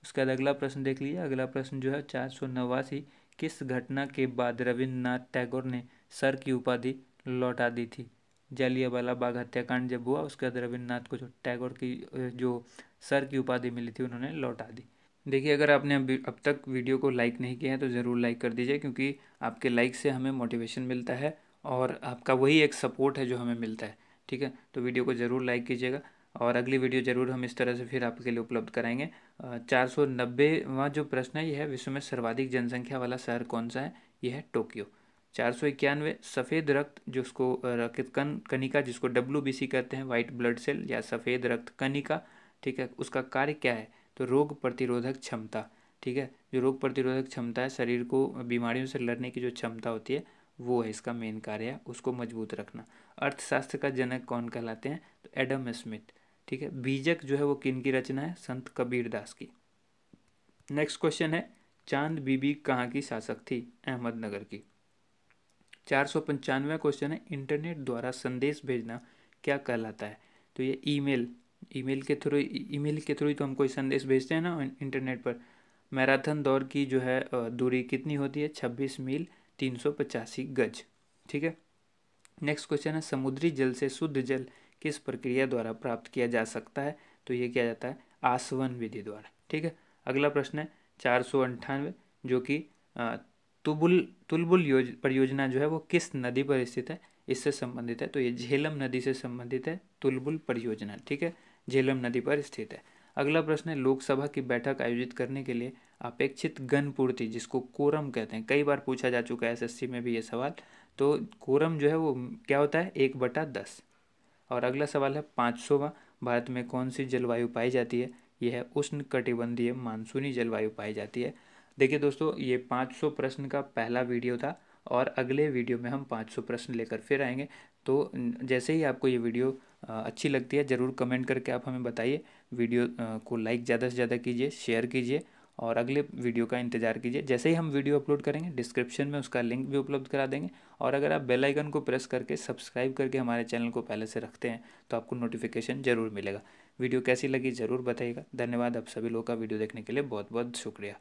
उसके बाद अगला प्रश्न देख लीजिए। अगला प्रश्न जो है 489, किस घटना के बाद रविन्द्रनाथ टैगोर ने सर की उपाधि लौटा दी थी? जालियांवाला बाग हत्याकांड जब हुआ उसके बाद रविन्द्रनाथ को जो टैगोर की जो सर की उपाधि मिली थी उन्होंने लौटा दी। देखिए, अगर आपने अब तक वीडियो को लाइक नहीं किया है तो ज़रूर लाइक कर दीजिए, क्योंकि आपके लाइक से हमें मोटिवेशन मिलता है और आपका वही एक सपोर्ट है जो हमें मिलता है। ठीक है, तो वीडियो को ज़रूर लाइक कीजिएगा और अगली वीडियो ज़रूर हम इस तरह से फिर आपके लिए उपलब्ध कराएंगे। 490वां जो प्रश्न है यह है, विश्व में सर्वाधिक जनसंख्या वाला शहर कौन सा है? यह है टोक्यो। 491, सफ़ेद रक्त जिसको रक्त कणिका जिसको WBC कहते हैं, वाइट ब्लड सेल या सफ़ेद रक्त कणिका, ठीक है, उसका कार्य क्या है? तो रोग प्रतिरोधक क्षमता। ठीक है, जो रोग प्रतिरोधक क्षमता है, शरीर को बीमारियों से लड़ने की जो क्षमता होती है वो है इसका मेन कार्य है, उसको मजबूत रखना। अर्थशास्त्र का जनक कौन कहलाते हैं? तो एडम स्मिथ। ठीक है, बीजक जो है वो किन की रचना है? संत कबीर दास की। नेक्स्ट क्वेश्चन है, चांद बीबी कहाँ की शासक थी? अहमदनगर की। 495वां क्वेश्चन है, इंटरनेट द्वारा संदेश भेजना क्या कहलाता है? तो ये ईमेल के थ्रू ही तो हम कोई संदेश भेजते हैं ना इंटरनेट पर। मैराथन दौड़ की जो है दूरी कितनी होती है? 26 मील 385 गज। ठीक है। नेक्स्ट क्वेश्चन है, समुद्री जल से शुद्ध जल किस प्रक्रिया द्वारा प्राप्त किया जा सकता है? तो ये किया जाता है आसवन विधि द्वारा। ठीक है। अगला प्रश्न है 498, जो कि तुलबुल परियोजना जो है वो किस नदी पर स्थित है? इससे संबंधित है। तो ये झेलम नदी से संबंधित है तुलबुल परियोजना। ठीक है, झेलम नदी पर स्थित है। अगला प्रश्न है, लोकसभा की बैठक आयोजित करने के लिए अपेक्षित गण पूर्ति, जिसको कोरम कहते हैं, कई बार पूछा जा चुका है एसएससी में भी ये सवाल। तो कोरम जो है वो क्या होता है? 1/10। और अगला सवाल है 500वां, भारत में कौन सी जलवायु पाई जाती है? यह है उष्ण कटिबंधीय मानसूनी जलवायु पाई जाती है। देखिए दोस्तों, ये 500 प्रश्न का पहला वीडियो था और अगले वीडियो में हम 500 प्रश्न लेकर फिर आएंगे। तो जैसे ही आपको ये वीडियो अच्छी लगती है ज़रूर कमेंट करके आप हमें बताइए। वीडियो को लाइक ज़्यादा से ज़्यादा कीजिए, शेयर कीजिए और अगले वीडियो का इंतज़ार कीजिए। जैसे ही हम वीडियो अपलोड करेंगे डिस्क्रिप्शन में उसका लिंक भी उपलब्ध करा देंगे। और अगर आप बेल आइकन को प्रेस करके सब्सक्राइब करके हमारे चैनल को पहले से रखते हैं तो आपको नोटिफिकेशन ज़रूर मिलेगा। वीडियो कैसी लगी ज़रूर बताइएगा। धन्यवाद आप सभी लोगों का वीडियो देखने के लिए, बहुत बहुत शुक्रिया।